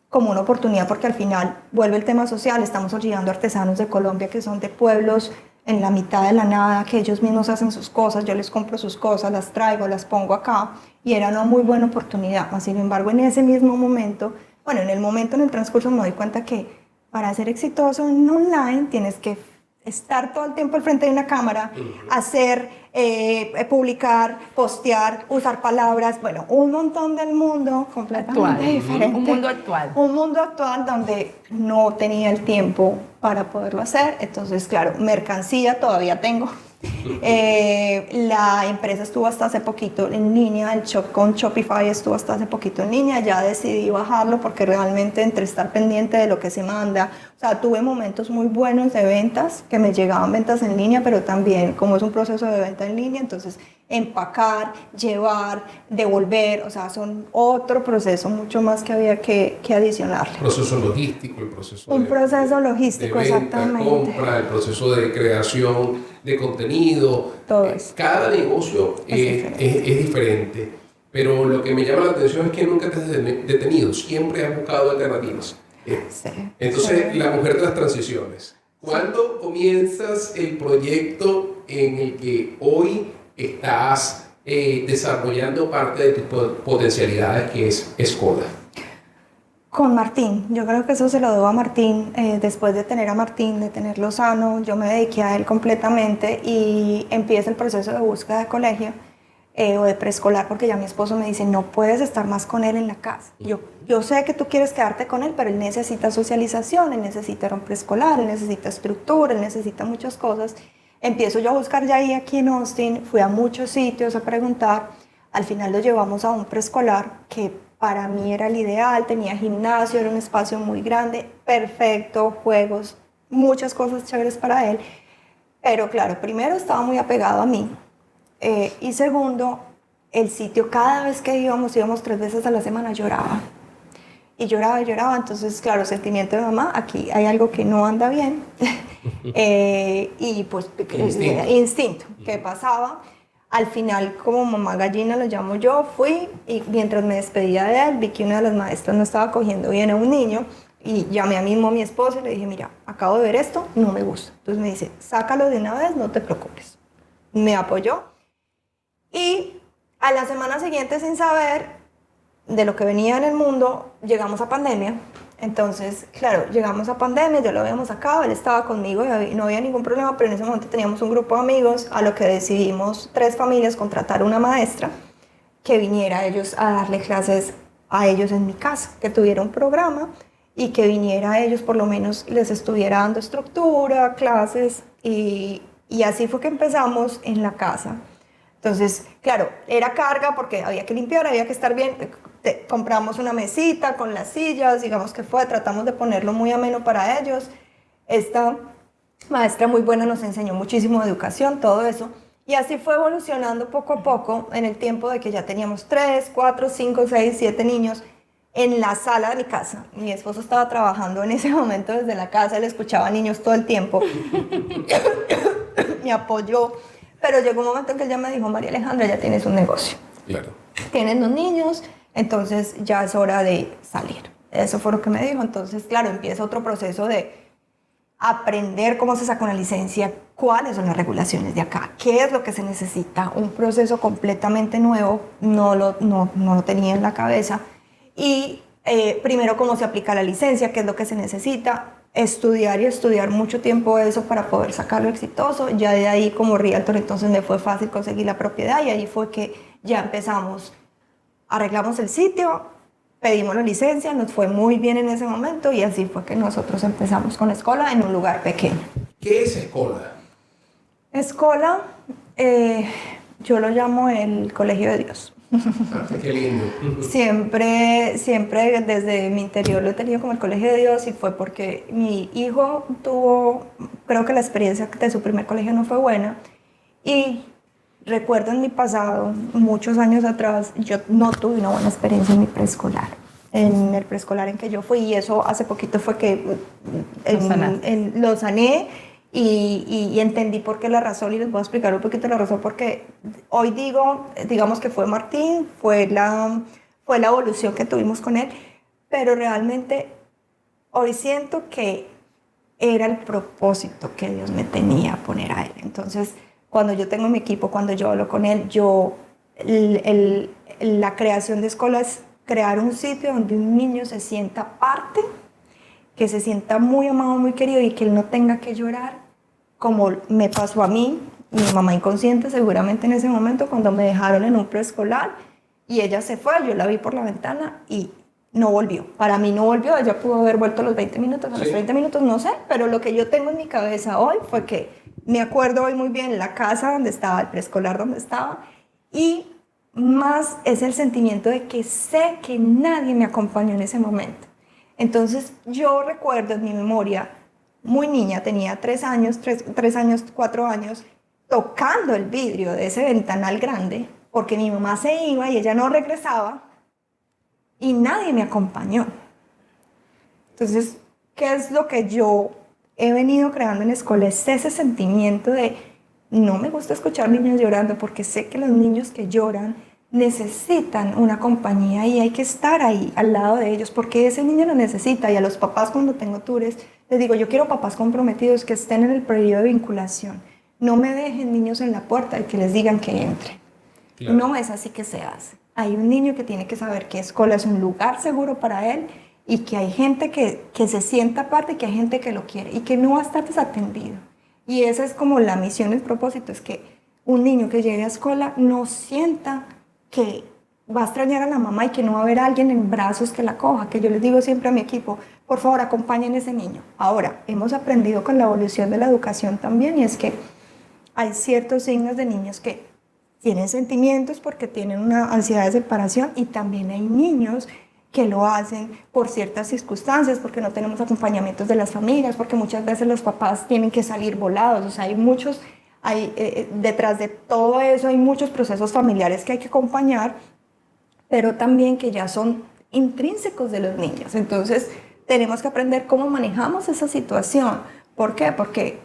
como una oportunidad porque al final vuelve el tema social, estamos ayudando a artesanos de Colombia que son de pueblos en la mitad de la nada, que ellos mismos hacen sus cosas, yo les compro sus cosas, las traigo, las pongo acá y era una muy buena oportunidad, sin embargo en ese mismo momento, en el transcurso me doy cuenta que para ser exitoso en online tienes que estar todo el tiempo al frente de una cámara, hacer, publicar, postear, usar palabras, un montón del mundo completamente diferente. Un mundo actual. Un mundo actual donde no tenía el tiempo para poderlo hacer. Entonces, claro, mercancía todavía tengo. La empresa estuvo hasta hace poquito en línea, el shop con Shopify estuvo hasta hace poquito en línea, ya decidí bajarlo porque realmente entre estar pendiente de lo que se manda, tuve momentos muy buenos de ventas, que me llegaban ventas en línea, pero también como es un proceso de venta en línea, entonces empacar, llevar, devolver, son otro proceso mucho más que había que adicionar. El proceso logístico, proceso logístico, de venta, exactamente. compra, el proceso de creación de contenido. Todo eso. Cada negocio es diferente, pero lo que me llama la atención es que nunca te has detenido, siempre has buscado alternativas. Sí, Entonces, la mujer de las transiciones. ¿Cuándo comienzas el proyecto en el que hoy estás desarrollando parte de tus potencialidades, que es Escoda? Con Martín, yo creo que eso se lo debo a Martín. Después de tener a Martín, de tenerlo sano, yo me dediqué a él completamente y empieza el proceso de búsqueda de colegio o de preescolar, porque ya mi esposo me dice, no puedes estar más con él en la casa. Yo sé que tú quieres quedarte con él, pero él necesita socialización, él necesita un preescolar, él necesita estructura, él necesita muchas cosas. Empiezo yo a buscar ya ahí aquí en Austin, fui a muchos sitios a preguntar, al final lo llevamos a un preescolar que para mí era el ideal, tenía gimnasio, era un espacio muy grande, perfecto, juegos, muchas cosas chéveres para él. Pero claro, primero estaba muy apegado a mí y segundo, el sitio cada vez que íbamos 3 veces a la semana, lloraba. Y lloraba y lloraba, entonces claro, sentimiento de mamá, aquí hay algo que no anda bien. Y pues instinto, ¿qué pasaba? Al final, como mamá gallina lo llamo yo, fui y mientras me despedía de él, vi que una de las maestras no estaba cogiendo bien a un niño y llamé a mismo a mi esposo y le dije, mira, acabo de ver esto, no me gusta. Entonces me dice, sácalo de una vez, no te preocupes. Me apoyó y a la semana siguiente, sin saber de lo que venía en el mundo, llegamos a pandemia. Entonces, claro, llegamos a pandemia, ya lo habíamos sacado, él estaba conmigo y no había ningún problema, pero en ese momento teníamos un grupo de amigos a lo que decidimos 3 familias contratar una maestra que viniera a ellos a darle clases a ellos en mi casa, que tuviera un programa y que viniera a ellos, por lo menos les estuviera dando estructura, clases y así fue que empezamos en la casa. Entonces, claro, era carga porque había que limpiar, había que estar bien. Compramos una mesita con las sillas, digamos que tratamos de ponerlo muy ameno para ellos. Esta maestra muy buena nos enseñó muchísimo de educación, todo eso. Y así fue evolucionando poco a poco en el tiempo de que ya teníamos 3, 4, 5, 6, 7 niños en la sala de mi casa. Mi esposo estaba trabajando en ese momento desde la casa, él escuchaba niños todo el tiempo. Me apoyó. Pero llegó un momento en que él ya me dijo, María Alejandra, ya tienes un negocio. Claro. Tienes 2 niños, entonces ya es hora de salir. Eso fue lo que me dijo. Entonces, claro, empieza otro proceso de aprender cómo se saca una licencia, cuáles son las regulaciones de acá, qué es lo que se necesita. Un proceso completamente nuevo, no lo tenía en la cabeza. Y primero cómo se aplica la licencia, qué es lo que se necesita. Estudiar y estudiar mucho tiempo eso para poder sacarlo exitoso. Ya de ahí como realtor entonces me fue fácil conseguir la propiedad y ahí fue que ya empezamos, arreglamos el sitio, pedimos la licencia, nos fue muy bien en ese momento y así fue que nosotros empezamos con Escola en un lugar pequeño. ¿Qué es Escola? Escola, yo lo llamo el Colegio de Dios. Qué lindo. Siempre desde mi interior lo he tenido como el Colegio de Dios y fue porque mi hijo tuvo, creo que la experiencia de su primer colegio no fue buena y recuerdo en mi pasado, muchos años atrás, yo no tuve una buena experiencia en mi preescolar. En el preescolar en que yo fui y eso hace poquito fue que lo sané. Y entendí por qué la razón y les voy a explicar un poquito la razón porque hoy digamos que fue Martín, fue la evolución que tuvimos con él, pero realmente hoy siento que era el propósito que Dios me tenía a poner a él. Entonces, cuando yo tengo mi equipo, cuando yo hablo con él, la creación de Escola es crear un sitio donde un niño se sienta parte, que se sienta muy amado, muy querido y que él no tenga que llorar, como me pasó a mí, mi mamá inconsciente seguramente en ese momento cuando me dejaron en un preescolar y ella se fue, yo la vi por la ventana y no volvió. Para mí no volvió, ella pudo haber vuelto a los 20 minutos, a los 30 minutos, no sé, pero lo que yo tengo en mi cabeza hoy fue que me acuerdo hoy muy bien la casa donde estaba, el preescolar donde estaba y más es el sentimiento de que sé que nadie me acompañó en ese momento. Entonces yo recuerdo en mi memoria, muy niña, tenía 3 años, 4 años, tocando el vidrio de ese ventanal grande, porque mi mamá se iba y ella no regresaba, y nadie me acompañó. Entonces, ¿qué es lo que yo he venido creando en Escola? Es ese sentimiento de, no me gusta escuchar niños llorando, porque sé que los niños que lloran necesitan una compañía y hay que estar ahí al lado de ellos porque ese niño lo necesita. Y a los papás cuando tengo tours les digo, yo quiero papás comprometidos que estén en el periodo de vinculación, no me dejen niños en la puerta y que les digan que entren. Claro. No es así que se hace. Hay un niño que tiene que saber que Escola es un lugar seguro para él y que hay gente que se sienta aparte y que hay gente que lo quiere y que no va a estar desatendido. Y esa es como la misión, el propósito, es que un niño que llegue a Escola no sienta que va a extrañar a la mamá y que no va a haber alguien en brazos que la coja, que yo les digo siempre a mi equipo, por favor acompañen a ese niño. Ahora, hemos aprendido con la evolución de la educación también y es que hay ciertos signos de niños que tienen sentimientos porque tienen una ansiedad de separación, y también hay niños que lo hacen por ciertas circunstancias, porque no tenemos acompañamientos de las familias, porque muchas veces los papás tienen que salir volados. O sea, detrás de todo eso hay muchos procesos familiares que hay que acompañar, pero también que ya son intrínsecos de los niños. Entonces, tenemos que aprender cómo manejamos esa situación. ¿Por qué? Porque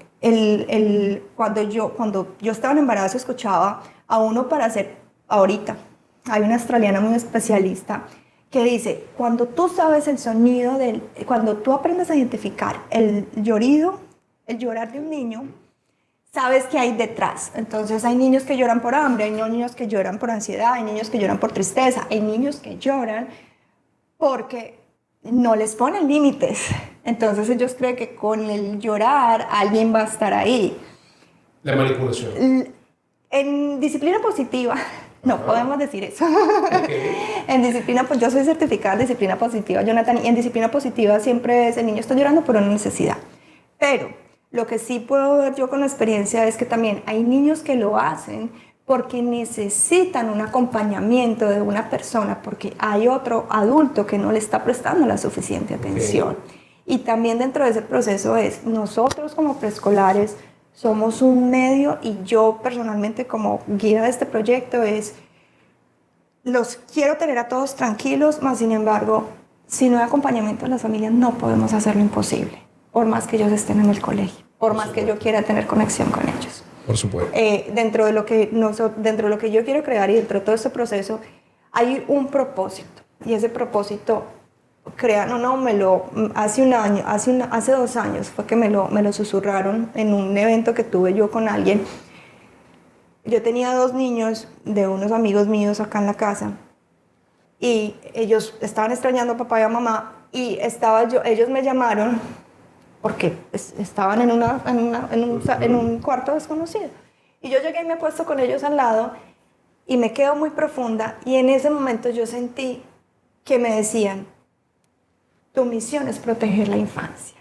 cuando yo estaba en embarazo, escuchaba a uno para hacer, ahorita, hay una australiana muy especialista que dice, cuando tú sabes el sonido cuando tú aprendes a identificar el llorar de un niño, sabes qué hay detrás. Entonces hay niños que lloran por hambre, hay niños que lloran por ansiedad, hay niños que lloran por tristeza, hay niños que lloran porque no les ponen límites. Entonces ellos creen que con el llorar alguien va a estar ahí. La manipulación. En disciplina positiva, no podemos decir eso. Okay. En disciplina, pues yo soy certificada en disciplina positiva, Jonathan, y en disciplina positiva siempre es el niño está llorando por una necesidad. Pero lo que sí puedo ver yo con la experiencia es que también hay niños que lo hacen porque necesitan un acompañamiento de una persona, porque hay otro adulto que no le está prestando la suficiente atención. Okay. Y también dentro de ese proceso nosotros como preescolares somos un medio, y yo personalmente como guía de este proyecto los quiero tener a todos tranquilos, mas sin embargo, si no hay acompañamiento de las familias no podemos hacer lo imposible, por más que ellos estén en el colegio, por más que yo quiera tener conexión con ellos. Por supuesto. Dentro de lo que yo quiero crear y dentro de todo este proceso hay un propósito, y ese propósito, crean o no, hace 2 años fue que me lo susurraron en un evento que tuve yo con alguien. Yo tenía 2 niños de unos amigos míos acá en la casa, y ellos estaban extrañando a papá y a mamá, y ellos me llamaron porque estaban en un cuarto desconocido. Y yo llegué y me he puesto con ellos al lado, y me quedo muy profunda, y en ese momento yo sentí que me decían, tu misión es proteger la infancia.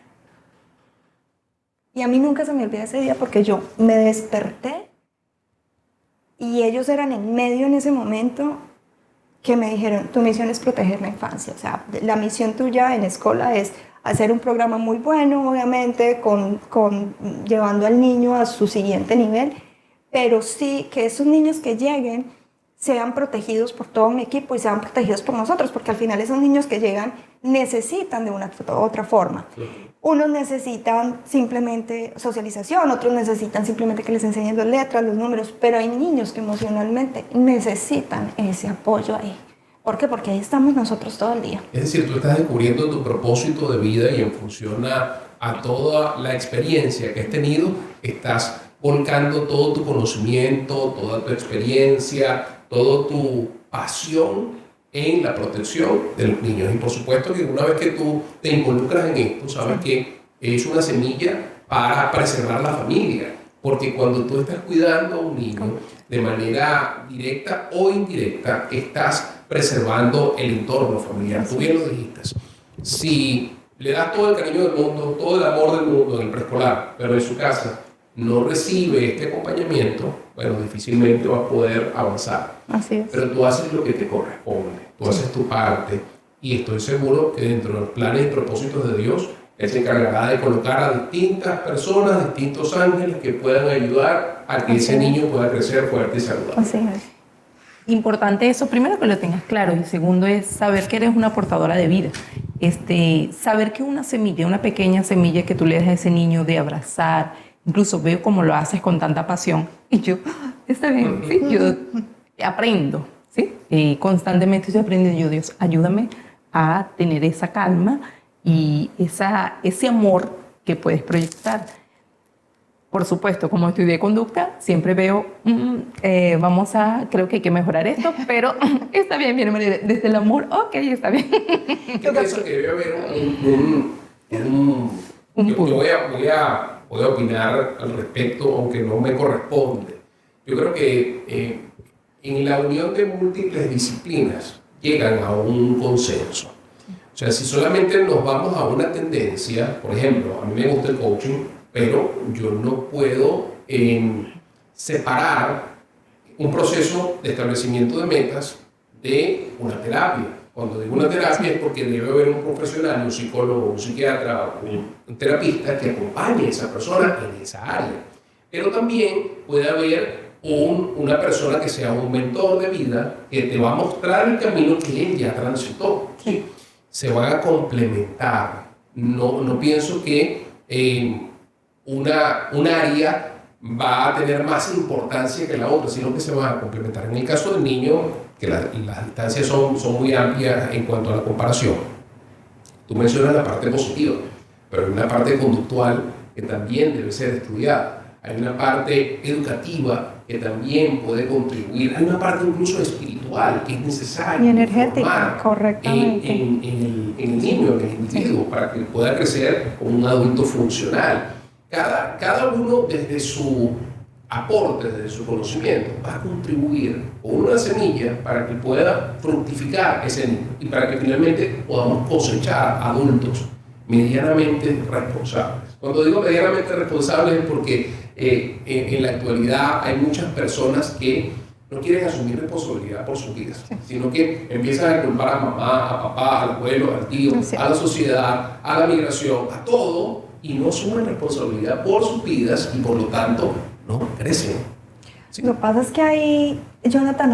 Y a mí nunca se me olvida ese día, porque yo me desperté y ellos eran en medio en ese momento que me dijeron, tu misión es proteger la infancia. O sea, la misión tuya en escuela es hacer un programa muy bueno, obviamente, llevando al niño a su siguiente nivel, pero sí que esos niños que lleguen sean protegidos por todo mi equipo y sean protegidos por nosotros, porque al final esos niños que llegan necesitan de una u otra forma. Unos necesitan simplemente socialización, otros necesitan simplemente que les enseñen las letras, los números, pero hay niños que emocionalmente necesitan ese apoyo ahí. ¿Por qué? Porque ahí estamos nosotros todo el día. Es decir, tú estás descubriendo tu propósito de vida, y en función a toda la experiencia que has tenido, estás volcando todo tu conocimiento, toda tu experiencia, toda tu pasión en la protección de los niños. Y por supuesto que una vez que tú te involucras en esto, sabes que es una semilla para preservar la familia. Porque cuando tú estás cuidando a un niño de manera directa o indirecta, estás preservando el entorno familiar. Tú bien lo dijiste. Si le das todo el cariño del mundo, todo el amor del mundo en el preescolar, pero en su casa no recibe este acompañamiento, bueno, difícilmente vas a poder avanzar. Así es. Pero tú haces lo que te corresponde, tú haces tu parte, y estoy seguro que dentro de los planes y propósitos de Dios, Él se encargará de colocar a distintas personas, distintos ángeles que puedan ayudar a que ese niño pueda crecer fuerte y saludable. Así es. Importante eso, primero que lo tengas claro, y segundo es saber que eres una portadora de vida. Saber que una semilla, una pequeña semilla que tú le das a ese niño de abrazar, incluso veo cómo lo haces con tanta pasión, y yo, está bien, sí, yo aprendo, ¿sí? Constantemente estoy aprendiendo. Yo, Dios, ayúdame a tener esa calma y ese amor que puedes proyectar. Por supuesto, como estudié conducta, siempre veo, creo que hay que mejorar esto, pero está bien, bien, desde el amor, ok, está bien. Yo pienso que debe haber yo voy a opinar al respecto, aunque no me corresponde. Yo creo que en la unión de múltiples disciplinas llegan a un consenso. O sea, si solamente nos vamos a una tendencia, por ejemplo, a mí me gusta el coaching, pero yo no puedo separar un proceso de establecimiento de metas de una terapia. Cuando digo una terapia es porque debe haber un profesional, un psicólogo, un psiquiatra, un terapista que acompañe a esa persona en esa área. Pero también puede haber una persona que sea un mentor de vida que te va a mostrar el camino que él ya transitó. ¿Sí? Se van a complementar. No pienso que un área va a tener más importancia que la otra, sino que se van a complementar. En el caso del niño, que las distancias son muy amplias en cuanto a la comparación. Tú mencionas la parte positiva, pero hay una parte conductual que también debe ser estudiada. Hay una parte educativa que también puede contribuir. Hay una parte incluso espiritual que es necesaria. Y energética, correctamente. En el niño, en el individuo, para que pueda crecer como un adulto funcional. Cada uno desde su aporte, desde su conocimiento, va a contribuir con una semilla para que pueda fructificar ese niño y para que finalmente podamos cosechar adultos medianamente responsables. Cuando digo medianamente responsables es porque en la actualidad hay muchas personas que no quieren asumir responsabilidad por sus vidas, sino que empiezan a culpar a mamá, a papá, al abuelo, al tío, a la sociedad, a la migración, a todo, y no asumen responsabilidad por sus vidas y por lo tanto no crecen. ¿Sí? Lo que pasa es que hay, Jonathan,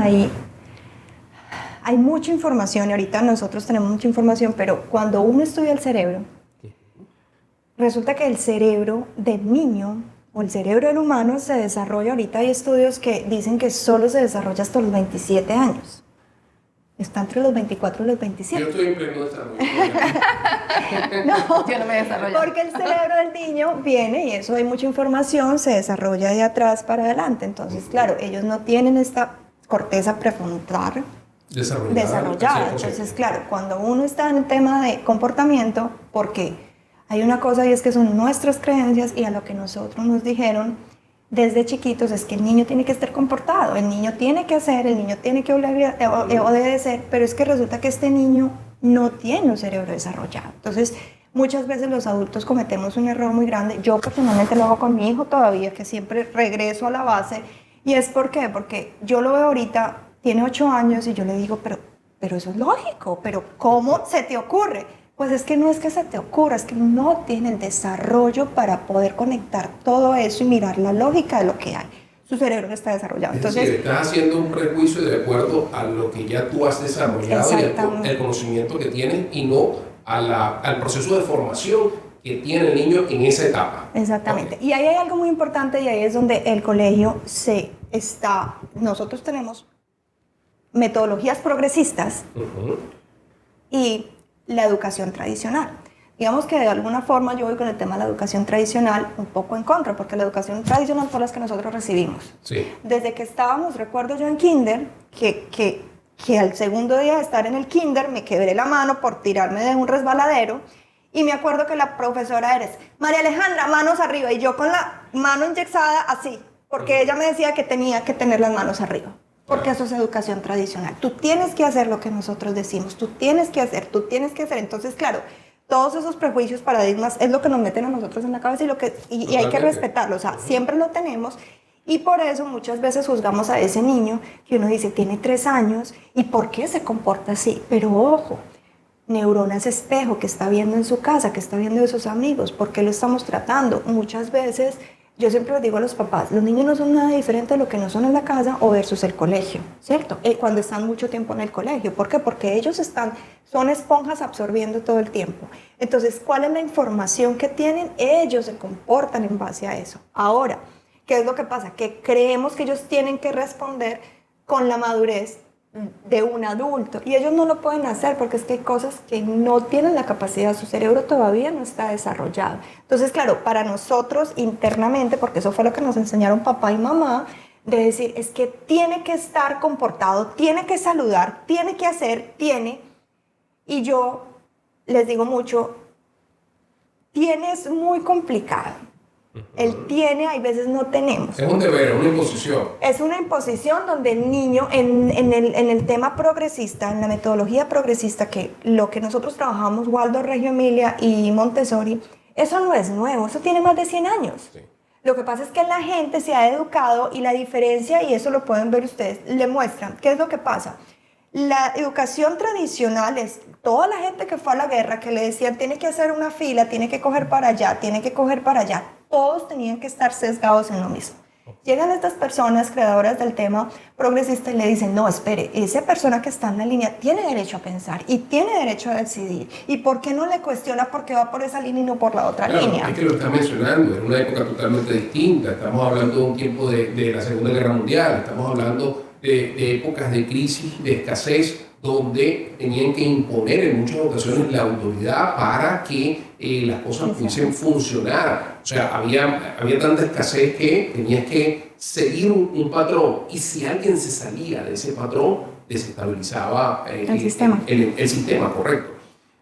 hay mucha información y ahorita nosotros tenemos mucha información, pero cuando uno estudia el cerebro, resulta que el cerebro del niño o el cerebro del humano se desarrolla, ahorita hay estudios que dicen que solo se desarrolla hasta los 27 años. Está entre los 24 y los 27. Yo estoy en pleno desarrollo. No, yo no me desarrollo. Porque el cerebro del niño viene, y eso hay mucha información, se desarrolla de atrás para adelante. Entonces, claro, ellos no tienen esta corteza prefrontal desarrollada. Entonces, claro, cuando uno está en el tema de comportamiento, porque hay una cosa y es que son nuestras creencias y a lo que nosotros nos dijeron desde chiquitos es que el niño tiene que estar comportado, el niño tiene que hacer, el niño tiene que obedecer, pero es que resulta que este niño no tiene un cerebro desarrollado. Entonces, muchas veces los adultos cometemos un error muy grande. Yo personalmente lo hago con mi hijo todavía, que siempre regreso a la base. ¿Y es por qué? Porque yo lo veo ahorita, tiene 8 años y yo le digo, pero eso es lógico, pero ¿cómo se te ocurre? Pues es que no es que se te ocurra, es que no tiene el desarrollo para poder conectar todo eso y mirar la lógica de lo que hay. Su cerebro no está desarrollado. Entonces, es decir, estás haciendo un prejuicio de acuerdo a lo que ya tú has desarrollado y el conocimiento que tienes y no al proceso de formación que tiene el niño en esa etapa. Exactamente. Okay. Y ahí hay algo muy importante y ahí es donde el colegio nosotros tenemos metodologías progresistas y la educación tradicional. Digamos que de alguna forma yo voy con el tema de la educación tradicional un poco en contra, porque la educación tradicional fue la que nosotros recibimos. Sí. Desde que estábamos, recuerdo yo en kinder, que al segundo día de estar en el kinder me quebré la mano por tirarme de un resbaladero y me acuerdo que la profesora era María Alejandra, manos arriba, y yo con la mano inyectada así, porque ella me decía que tenía que tener las manos arriba. Porque eso es educación tradicional. Tú tienes que hacer lo que nosotros decimos, tú tienes que hacer. Entonces, claro, todos esos prejuicios, paradigmas, es lo que nos meten a nosotros en la cabeza y hay que respetarlo. O sea, siempre lo tenemos y por eso muchas veces juzgamos a ese niño que uno dice, tiene 3 años, ¿y por qué se comporta así? Pero ojo, neuronas espejo que está viendo en su casa, que está viendo de sus amigos, ¿por qué lo estamos tratando? Muchas veces... Yo siempre les digo a los papás, los niños no son nada diferente de lo que no son en la casa o versus el colegio, ¿cierto? Cuando están mucho tiempo en el colegio. ¿Por qué? Porque ellos son esponjas absorbiendo todo el tiempo. Entonces, ¿cuál es la información que tienen? Ellos se comportan en base a eso. Ahora, ¿qué es lo que pasa? Que creemos que ellos tienen que responder con la madurez de un adulto y ellos no lo pueden hacer porque es que hay cosas que no tienen la capacidad, su cerebro todavía no está desarrollado. Entonces, claro, para nosotros internamente, porque eso fue lo que nos enseñaron papá y mamá, de decir, es que tiene que estar comportado, tiene que saludar, tiene que hacer, y yo les digo mucho, es muy complicado. El tiene, hay veces no tenemos. Es un deber, una imposición. Es una imposición donde el niño, en el tema progresista, en la metodología progresista, que lo que nosotros trabajamos, Waldorf, Reggio Emilia y Montessori, eso no es nuevo, eso tiene más de 100 años. Sí. Lo que pasa es que la gente se ha educado y la diferencia, y eso lo pueden ver ustedes, le muestran, ¿qué es lo que pasa? La educación tradicional es toda la gente que fue a la guerra, que le decían, tiene que hacer una fila, tiene que coger para allá, tiene que coger para allá. Todos tenían que estar sesgados en lo mismo. Llegan estas personas creadoras del tema progresista y le dicen, no, espere, esa persona que está en la línea tiene derecho a pensar y tiene derecho a decidir. ¿Y por qué no le cuestiona por qué va por esa línea y no por la otra línea? Es que lo está mencionando, era una época totalmente distinta. Estamos hablando de un tiempo de la Segunda Guerra Mundial, estamos hablando de épocas de crisis, de escasez, donde tenían que imponer en muchas ocasiones la autoridad para que las cosas pudiesen funcionar. O sea, había tanta escasez que tenías que seguir un patrón, y si alguien se salía de ese patrón, desestabilizaba el sistema. El sistema, correcto.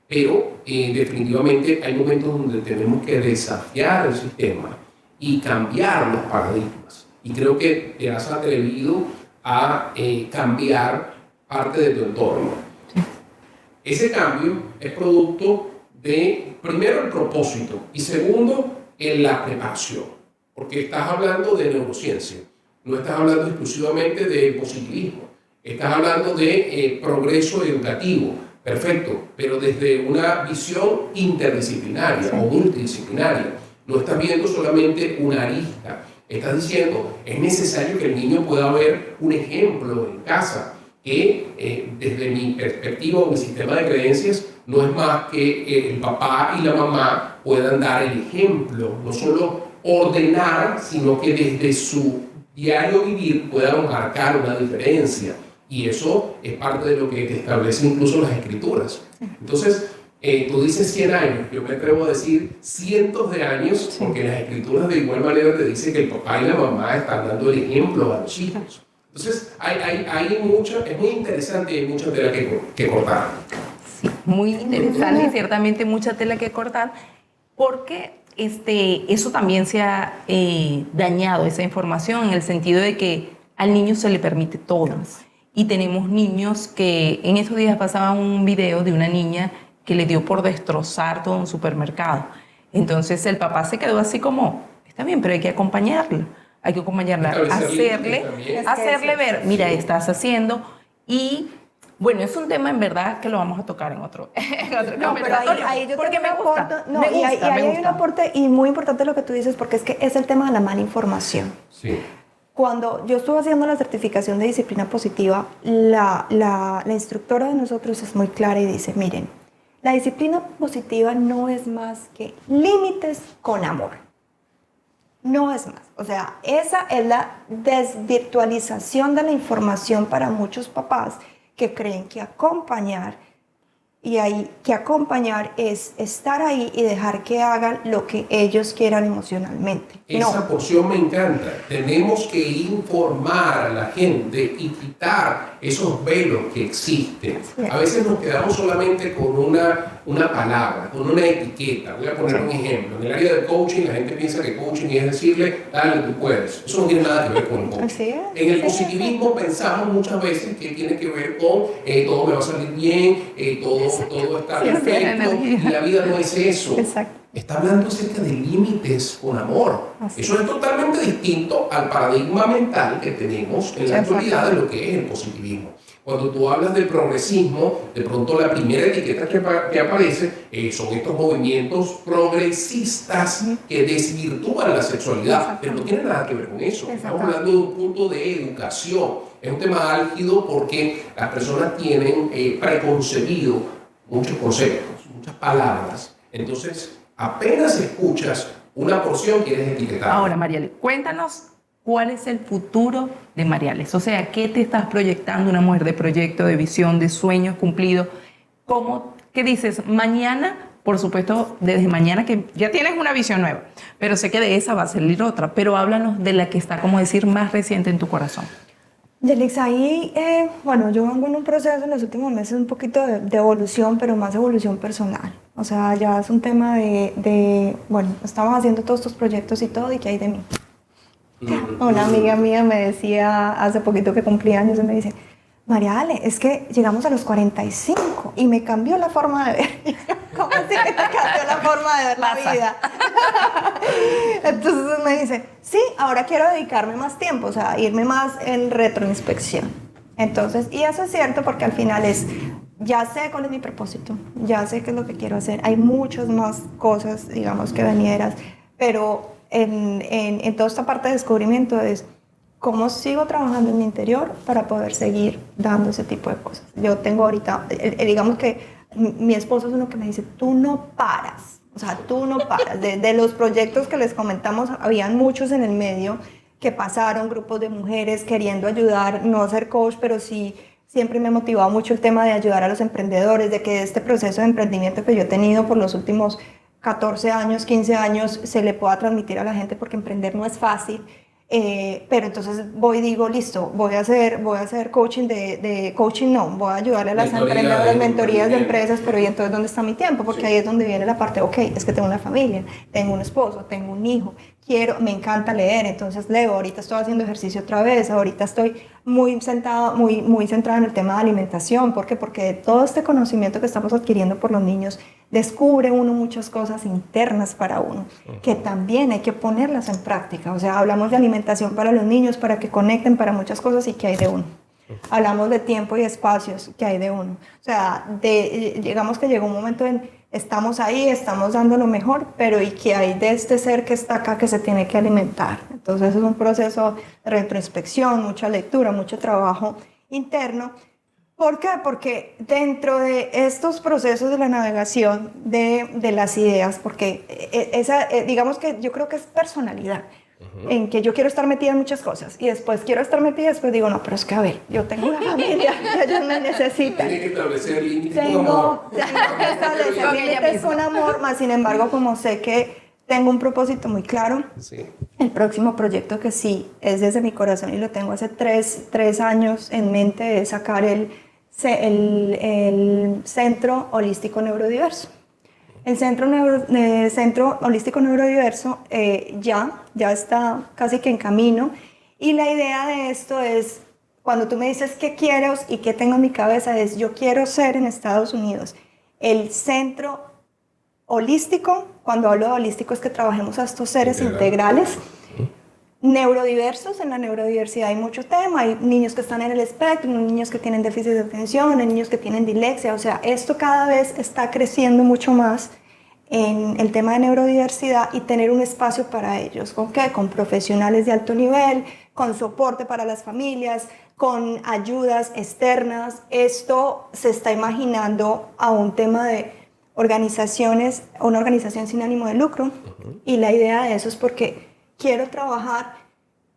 Pero definitivamente hay momentos donde tenemos que desafiar el sistema y cambiar los paradigmas. Y creo que te has atrevido a cambiar parte de tu entorno. Ese cambio es producto de, primero, el propósito, y segundo, en la preparación, porque estás hablando de neurociencia, no estás hablando exclusivamente de positivismo, estás hablando de progreso educativo, perfecto, pero desde una visión interdisciplinaria o multidisciplinaria. No estás viendo solamente una arista, estás diciendo, es necesario que el niño pueda ver un ejemplo en casa, que desde mi perspectiva o mi sistema de creencias no es más que el papá y la mamá puedan dar el ejemplo, no solo ordenar, sino que desde su diario vivir puedan marcar una diferencia, y eso es parte de lo que te establece incluso las escrituras. Entonces, tú dices 100 años, yo me atrevo a decir cientos de años, porque las escrituras de igual manera te dicen que el papá y la mamá están dando el ejemplo a los hijos. Entonces, hay mucha, es muy interesante y hay mucha tela que cortar. Sí, muy interesante y ciertamente mucha tela que cortar, porque eso también se ha dañado, esa información, en el sentido de que al niño se le permite todo. Y tenemos niños que, en estos días pasaba un video de una niña que le dio por destrozar todo un supermercado. Entonces el papá se quedó así como, está bien, pero hay que acompañarla. Hay que acompañarla, hacerle ver, mira, estás haciendo. Y bueno, es un tema en verdad que lo vamos a tocar en otro conversatorio, ahí yo porque me gusta. No, y ahí hay un aporte y muy importante lo que tú dices, porque es que es el tema de la mala información. Sí. Cuando yo estuve haciendo la certificación de disciplina positiva, la instructora de nosotros es muy clara y dice, miren, la disciplina positiva no es más que límites con amor. No es más. O sea, esa es la desvirtualización de la información para muchos papás que creen que acompañar es estar ahí y dejar que hagan lo que ellos quieran emocionalmente. Esa porción me encanta. Tenemos que informar a la gente y quitar esos velos que existen. Sí. A veces nos quedamos solamente con una palabra, con una etiqueta. Voy a poner un ejemplo. En el área del coaching, la gente piensa que coaching es decirle, dale, tú puedes. Eso no tiene nada que ver con el coaching. En el positivismo pensamos muchas veces que tiene que ver con todo me va a salir bien, todo está perfecto, y la vida no es eso. Exacto. Está hablando acerca de límites con amor. Eso es totalmente distinto al paradigma mental que tenemos en la actualidad de lo que es el positivismo. Cuando tú hablas del progresismo, de pronto la primera etiqueta que aparece son estos movimientos progresistas que desvirtúan la sexualidad, pero no tiene nada que ver con eso. Estamos hablando de un punto de educación. Es un tema álgido porque las personas tienen preconcebido muchos conceptos, muchas palabras. Entonces, apenas escuchas una porción, quieres etiquetar. Ahora, Mariale, cuéntanos cuál es el futuro de Mariales. O sea, ¿qué te estás proyectando? Una mujer de proyecto, de visión, de sueños cumplidos. ¿Qué dices? Mañana, por supuesto, desde mañana que ya tienes una visión nueva, pero sé que de esa va a salir otra. Pero háblanos de la que está, como decir, más reciente en tu corazón. Yelix, ahí, bueno, yo vengo en un proceso en los últimos meses un poquito de evolución, pero más evolución personal. O sea, ya es un tema bueno, estamos haciendo todos estos proyectos y todo, ¿y qué hay de mí? Una amiga mía me decía hace poquito que cumplía años y me dice, Mariale, es que llegamos a los 45 y me cambió la forma de ver. ¿Cómo así que te cambió la forma de ver la vida? Entonces me dice, sí, ahora quiero dedicarme más tiempo, o sea, irme más en retroinspección. Entonces, y eso es cierto porque al final es, ya sé cuál es mi propósito, ya sé qué es lo que quiero hacer. Hay muchas más cosas, digamos, que venideras, pero en toda esta parte de descubrimiento es cómo sigo trabajando en mi interior para poder seguir dando ese tipo de cosas. Yo tengo ahorita, digamos que mi esposo es uno que me dice, tú no paras. O sea, tú no paras. De los proyectos que les comentamos, habían muchos en el medio que pasaron, grupos de mujeres queriendo ayudar, no ser coach, pero sí, siempre me ha motivado mucho el tema de ayudar a los emprendedores, de que este proceso de emprendimiento que yo he tenido por los últimos 14 años, 15 años, se le pueda transmitir a la gente, porque emprender no es fácil. Pero entonces voy y digo, listo, voy a hacer coaching coaching no, voy a ayudar a las emprendedoras, mentorías de empresas, pero ¿y entonces dónde está mi tiempo? Porque ahí es donde viene la parte, ok, es que tengo una familia, tengo un esposo, tengo un hijo, me encanta leer, entonces leo, ahorita estoy haciendo ejercicio otra vez, ahorita estoy muy centrada en el tema de alimentación. ¿Por qué? Porque de todo este conocimiento que estamos adquiriendo por los niños, descubre uno muchas cosas internas para uno, que también hay que ponerlas en práctica. O sea, hablamos de alimentación para los niños, para que conecten, para muchas cosas, y que hay de uno. Hablamos de tiempo y espacios, que hay de uno. O sea, digamos que llegó un momento en, estamos ahí, estamos dando lo mejor, pero ¿y qué hay de este ser que está acá, que se tiene que alimentar? Entonces es un proceso de retroinspección, mucha lectura, mucho trabajo interno. ¿Por qué? Porque dentro de estos procesos de la navegación de las ideas, porque digamos que yo creo que es personalidad, en que yo quiero estar metida en muchas cosas y después quiero estar metida y después digo, no, pero es que a ver, yo tengo una familia y ellos me necesitan. Tiene que establecer límites Tengo con amor. que establecer límites con amor, más sin embargo, como sé que tengo un propósito muy claro, Sí. el próximo proyecto que sí es desde mi corazón y lo tengo hace tres años en mente, es sacar el Centro Holístico Neurodiverso. El Centro Holístico Neurodiverso ya está casi que en camino, y la idea de esto es, cuando tú me dices qué quiero y qué tengo en mi cabeza, es yo quiero ser en Estados Unidos el centro holístico. Cuando hablo de holístico es que trabajemos a estos seres integrales, neurodiversos. En la neurodiversidad hay mucho tema, hay niños que están en el espectro, niños que tienen déficit de atención, hay niños que tienen dislexia, o sea, esto cada vez está creciendo mucho más en el tema de neurodiversidad, y tener un espacio para ellos. ¿Con qué? Con profesionales de alto nivel, con soporte para las familias, con ayudas externas. Esto se está imaginando a un tema de organizaciones, una organización sin ánimo de lucro, y la idea de eso es porque quiero trabajar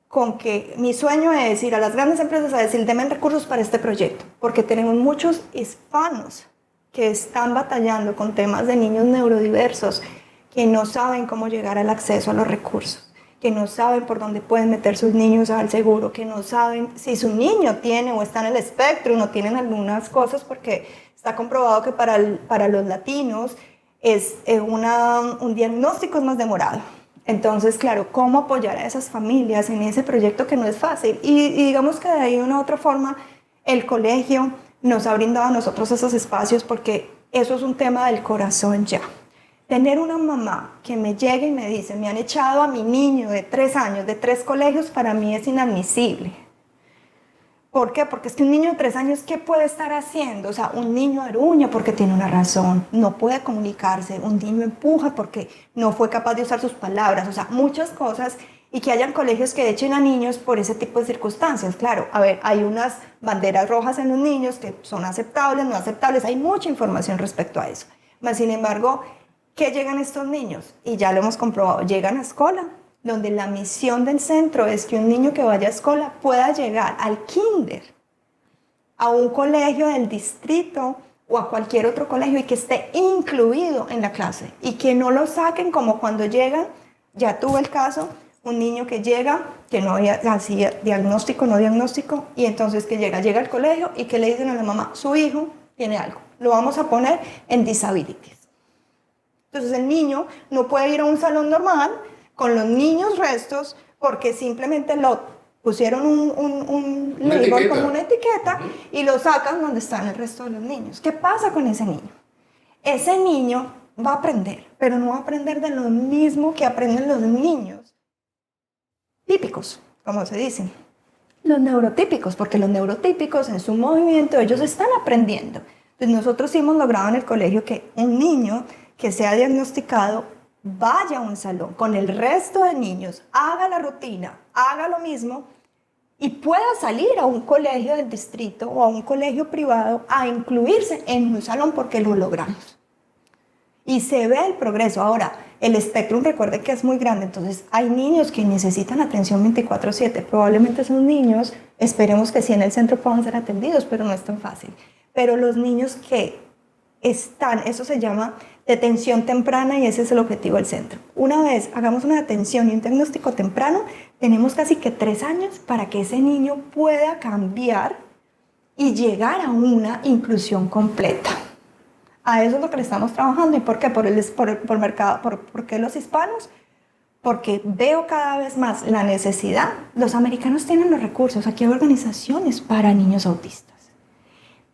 con que mi sueño es ir a las grandes empresas a decir, denme recursos para este proyecto, porque tenemos muchos hispanos que están batallando con temas de niños neurodiversos, que no saben cómo llegar al acceso a los recursos, que no saben por dónde pueden meter sus niños al seguro, que no saben si su niño tiene o está en el espectro, no tienen algunas cosas, porque está comprobado que para los latinos un diagnóstico es más demorado. Entonces, claro, ¿cómo apoyar a esas familias en ese proyecto que no es fácil? Y digamos que de ahí de una u otra forma el colegio nos ha brindado a nosotros esos espacios, porque eso es un tema del corazón ya. Tener una mamá que me llegue y me dice, me han echado a mi niño de 3 años de 3 colegios, para mí es inadmisible. ¿Por qué? Porque es que un niño de 3 años, ¿qué puede estar haciendo? O sea, un niño aruña porque tiene una razón, no puede comunicarse, un niño empuja porque no fue capaz de usar sus palabras, o sea, muchas cosas, y que hayan colegios que echen a niños por ese tipo de circunstancias. Claro, a ver, hay unas banderas rojas en los niños que son aceptables, no aceptables, hay mucha información respecto a eso. Mas, sin embargo, ¿qué llegan estos niños? Y ya lo hemos comprobado, llegan a escuela, donde la misión del centro es que un niño que vaya a escuela pueda llegar al kinder, a un colegio del distrito o a cualquier otro colegio, y que esté incluido en la clase, y que no lo saquen como cuando llegan. Ya tuve el caso, un niño que llega, que no había así diagnóstico, no diagnóstico, y entonces que llega al colegio y que le dicen a la mamá, su hijo tiene algo, lo vamos a poner en disabilities. Entonces el niño no puede ir a un salón normal con los niños restos, porque simplemente lo pusieron un label, como una etiqueta, y lo sacan donde están el resto de los niños. ¿Qué pasa con ese niño? Ese niño va a aprender, pero no va a aprender de lo mismo que aprenden los niños típicos, como se dicen. Los neurotípicos, porque los neurotípicos en su movimiento ellos están aprendiendo. Entonces nosotros sí hemos logrado en el colegio que un niño que sea diagnosticado vaya a un salón con el resto de niños, haga la rutina, haga lo mismo y pueda salir a un colegio del distrito o a un colegio privado a incluirse en un salón porque lo logramos. Y se ve el progreso. Ahora, el espectro, recuerde que es muy grande, entonces hay niños que necesitan atención 24/7. Probablemente esos niños, esperemos que sí en el centro puedan ser atendidos, pero no es tan fácil. Pero los niños que están, eso se llama detención temprana y ese es el objetivo del centro. Una vez hagamos una detención y un diagnóstico temprano, tenemos casi que 3 años para que ese niño pueda cambiar y llegar a una inclusión completa. A eso es lo que le estamos trabajando. ¿Y por qué? Por mercado. ¿Por qué los hispanos? Porque veo cada vez más la necesidad. Los americanos tienen los recursos. Aquí hay organizaciones para niños autistas.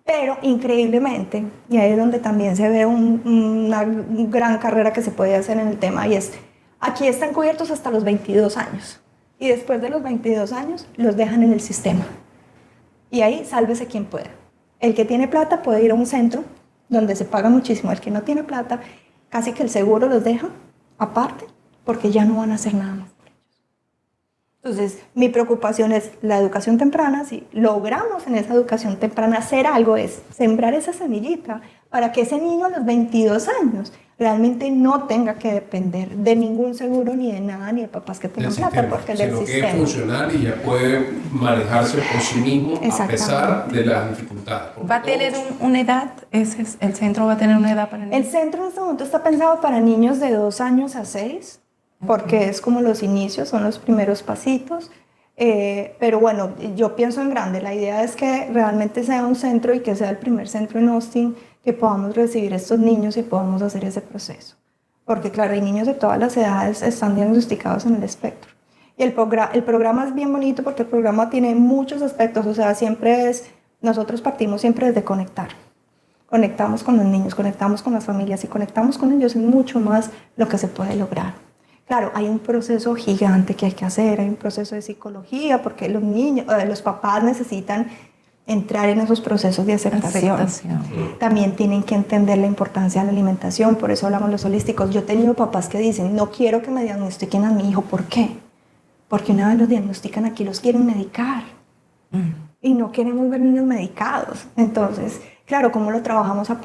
Pero increíblemente, y ahí es donde también se ve una gran carrera que se puede hacer en el tema, y es, aquí están cubiertos hasta los 22 años. Y después de los 22 años, los dejan en el sistema. Y ahí, sálvese quien pueda. El que tiene plata puede ir a un centro donde se paga muchísimo. El que no tiene plata, casi que el seguro los deja aparte, porque ya no van a hacer nada más por ellos. Entonces, mi preocupación es la educación temprana. Si logramos en esa educación temprana hacer algo, es sembrar esa semillita para que ese niño a los 22 años realmente no tenga que depender de ningún seguro, ni de nada, ni de papás que tengan plata, porque del sistema. Sino que es funcional y ya puede manejarse por sí mismo a pesar de las dificultades. ¿Va a tener una edad? ¿El centro va a tener una edad para niños? El centro en este momento está pensado para niños de 2 años a 6, porque es como los inicios, son los primeros pasitos. Pero bueno, yo pienso en grande. La idea es que realmente sea un centro y que sea el primer centro en Austin que podamos recibir a estos niños y podamos hacer ese proceso. Porque claro, hay niños de todas las edades están diagnosticados en el espectro. Y el programa es bien bonito porque el programa tiene muchos aspectos. O sea, nosotros partimos siempre desde conectar. Conectamos con los niños, conectamos con las familias y conectamos con ellos es mucho más lo que se puede lograr. Claro, hay un proceso gigante que hay que hacer, hay un proceso de psicología porque los papás necesitan entrar en esos procesos de aceptación. También tienen que entender la importancia de la alimentación, por eso hablamos los holísticos. Yo he tenido papás que dicen, no quiero que me diagnostiquen a mi hijo. ¿Por qué? Porque una vez los diagnostican aquí, los quieren medicar. Y no queremos ver niños medicados. Entonces, claro, ¿cómo lo trabajamos a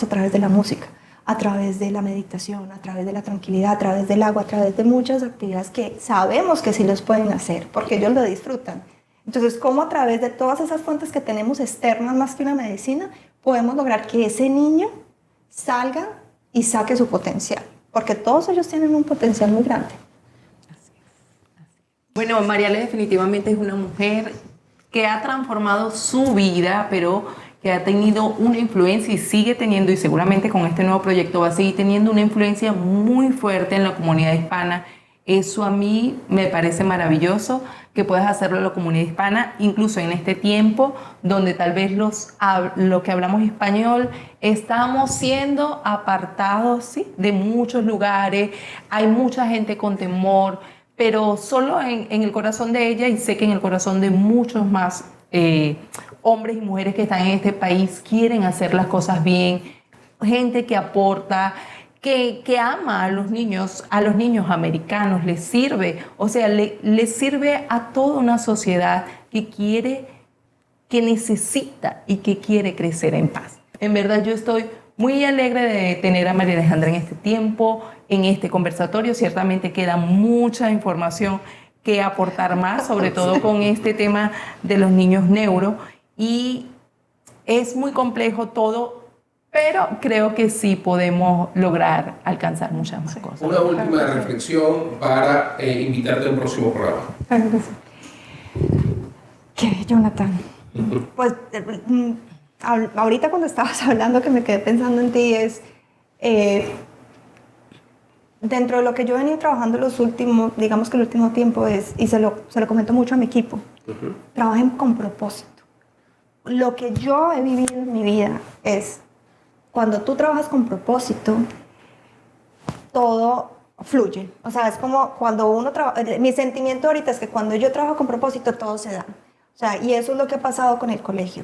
través de la música? A través de la meditación, a través de la tranquilidad, a través del agua, a través de muchas actividades que sabemos que sí los pueden hacer, porque ellos lo disfrutan. Entonces, ¿cómo a través de todas esas fuentes que tenemos externas más que una medicina, podemos lograr que ese niño salga y saque su potencial? Porque todos ellos tienen un potencial muy grande. Así es. Bueno, Mariale definitivamente es una mujer que ha transformado su vida, pero que ha tenido una influencia y sigue teniendo, y seguramente con este nuevo proyecto va a seguir teniendo una influencia muy fuerte en la comunidad hispana. Eso a mí me parece maravilloso que puedas hacerlo en la comunidad hispana, incluso en este tiempo donde tal vez los que hablamos español estamos siendo apartados, ¿sí?, de muchos lugares. Hay mucha gente con temor, pero solo en el corazón de ella, y sé que en el corazón de muchos más hombres y mujeres que están en este país, quieren hacer las cosas bien, gente que aporta, que ama a los niños americanos, les sirve, o sea, les sirve a toda una sociedad que necesita y que quiere crecer en paz. En verdad, yo estoy muy alegre de tener a María Alejandra en este tiempo, en este conversatorio. Ciertamente queda mucha información que aportar más, sobre todo con este tema de los niños neuro, y es muy complejo todo, pero creo que sí podemos lograr alcanzar muchas más cosas. Una última reflexión para invitarte a un próximo programa. Claro que sí. ¿Qué, Jonathan? Pues ahorita cuando estabas hablando que me quedé pensando en ti es... dentro de lo que yo he venido trabajando los últimos, digamos que el último tiempo es, y se lo comento mucho a mi equipo, trabajen con propósito. Lo que yo he vivido en mi vida es cuando tú trabajas con propósito, todo fluye. O sea, es como cuando uno trabaja, mi sentimiento ahorita es que cuando yo trabajo con propósito, todo se da. O sea, y eso es lo que ha pasado con el colegio.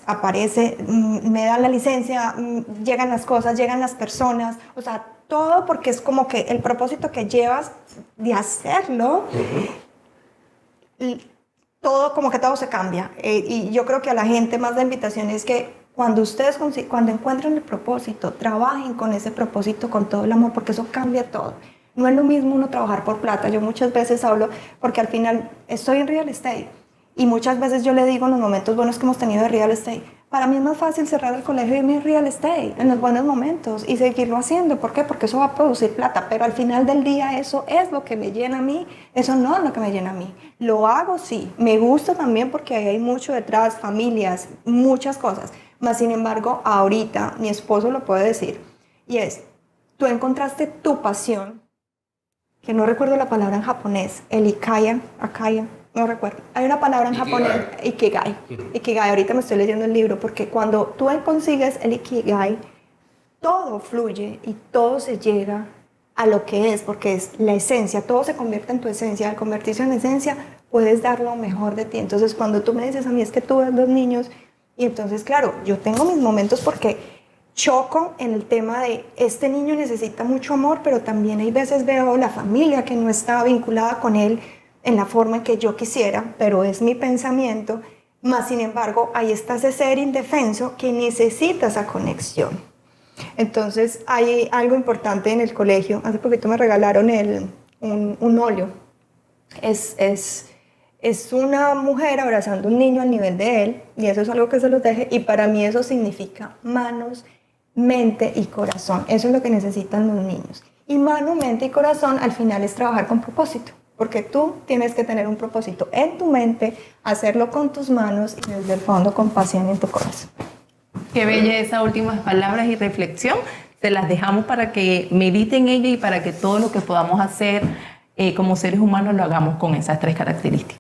Aparece, me dan la licencia, llegan las cosas, llegan las personas, o sea, todo porque es como que el propósito que llevas de hacerlo, y todo, como que todo se cambia. Y yo creo que a la gente más la invitación es que cuando ustedes, cuando encuentren el propósito, trabajen con ese propósito con todo el amor, porque eso cambia todo. No es lo mismo uno trabajar por plata. Yo muchas veces hablo, porque al final estoy en real estate, y muchas veces yo le digo en los momentos buenos que hemos tenido de real estate, para mí es más fácil cerrar el colegio y irme en real estate en los buenos momentos y seguirlo haciendo. ¿Por qué? Porque eso va a producir plata, pero al final del día eso es lo que me llena a mí, eso no es lo que me llena a mí. Lo hago, sí, me gusta también porque hay mucho detrás, familias, muchas cosas. Mas, sin embargo, ahorita mi esposo lo puede decir, y es, tú encontraste tu pasión, que no recuerdo la palabra en japonés, el ikaya, no recuerdo. Hay una palabra en japonés, ikigai. Ikigai, ahorita me estoy leyendo el libro, porque cuando tú consigues el ikigai, todo fluye y todo se llega a lo que es, porque es la esencia, todo se convierte en tu esencia. Al convertirse en esencia, puedes dar lo mejor de ti. Entonces, cuando tú me dices a mí, es que tú ves los niños, y entonces, claro, yo tengo mis momentos porque choco en el tema de este niño necesita mucho amor, pero también hay veces veo la familia que no está vinculada con él en la forma en que yo quisiera, pero es mi pensamiento, más sin embargo, ahí está ese ser indefenso que necesita esa conexión. Entonces, hay algo importante en el colegio. Hace poquito me regalaron un óleo. Es una mujer abrazando a un niño al nivel de él, y eso es algo que se los deje, y para mí eso significa manos, mente y corazón. Eso es lo que necesitan los niños. Y mano, mente y corazón al final es trabajar con propósito. Porque tú tienes que tener un propósito en tu mente, hacerlo con tus manos y desde el fondo con pasión en tu corazón. Qué belleza, últimas palabras y reflexión. Se las dejamos para que mediten ella y para que todo lo que podamos hacer como seres humanos lo hagamos con esas 3 características.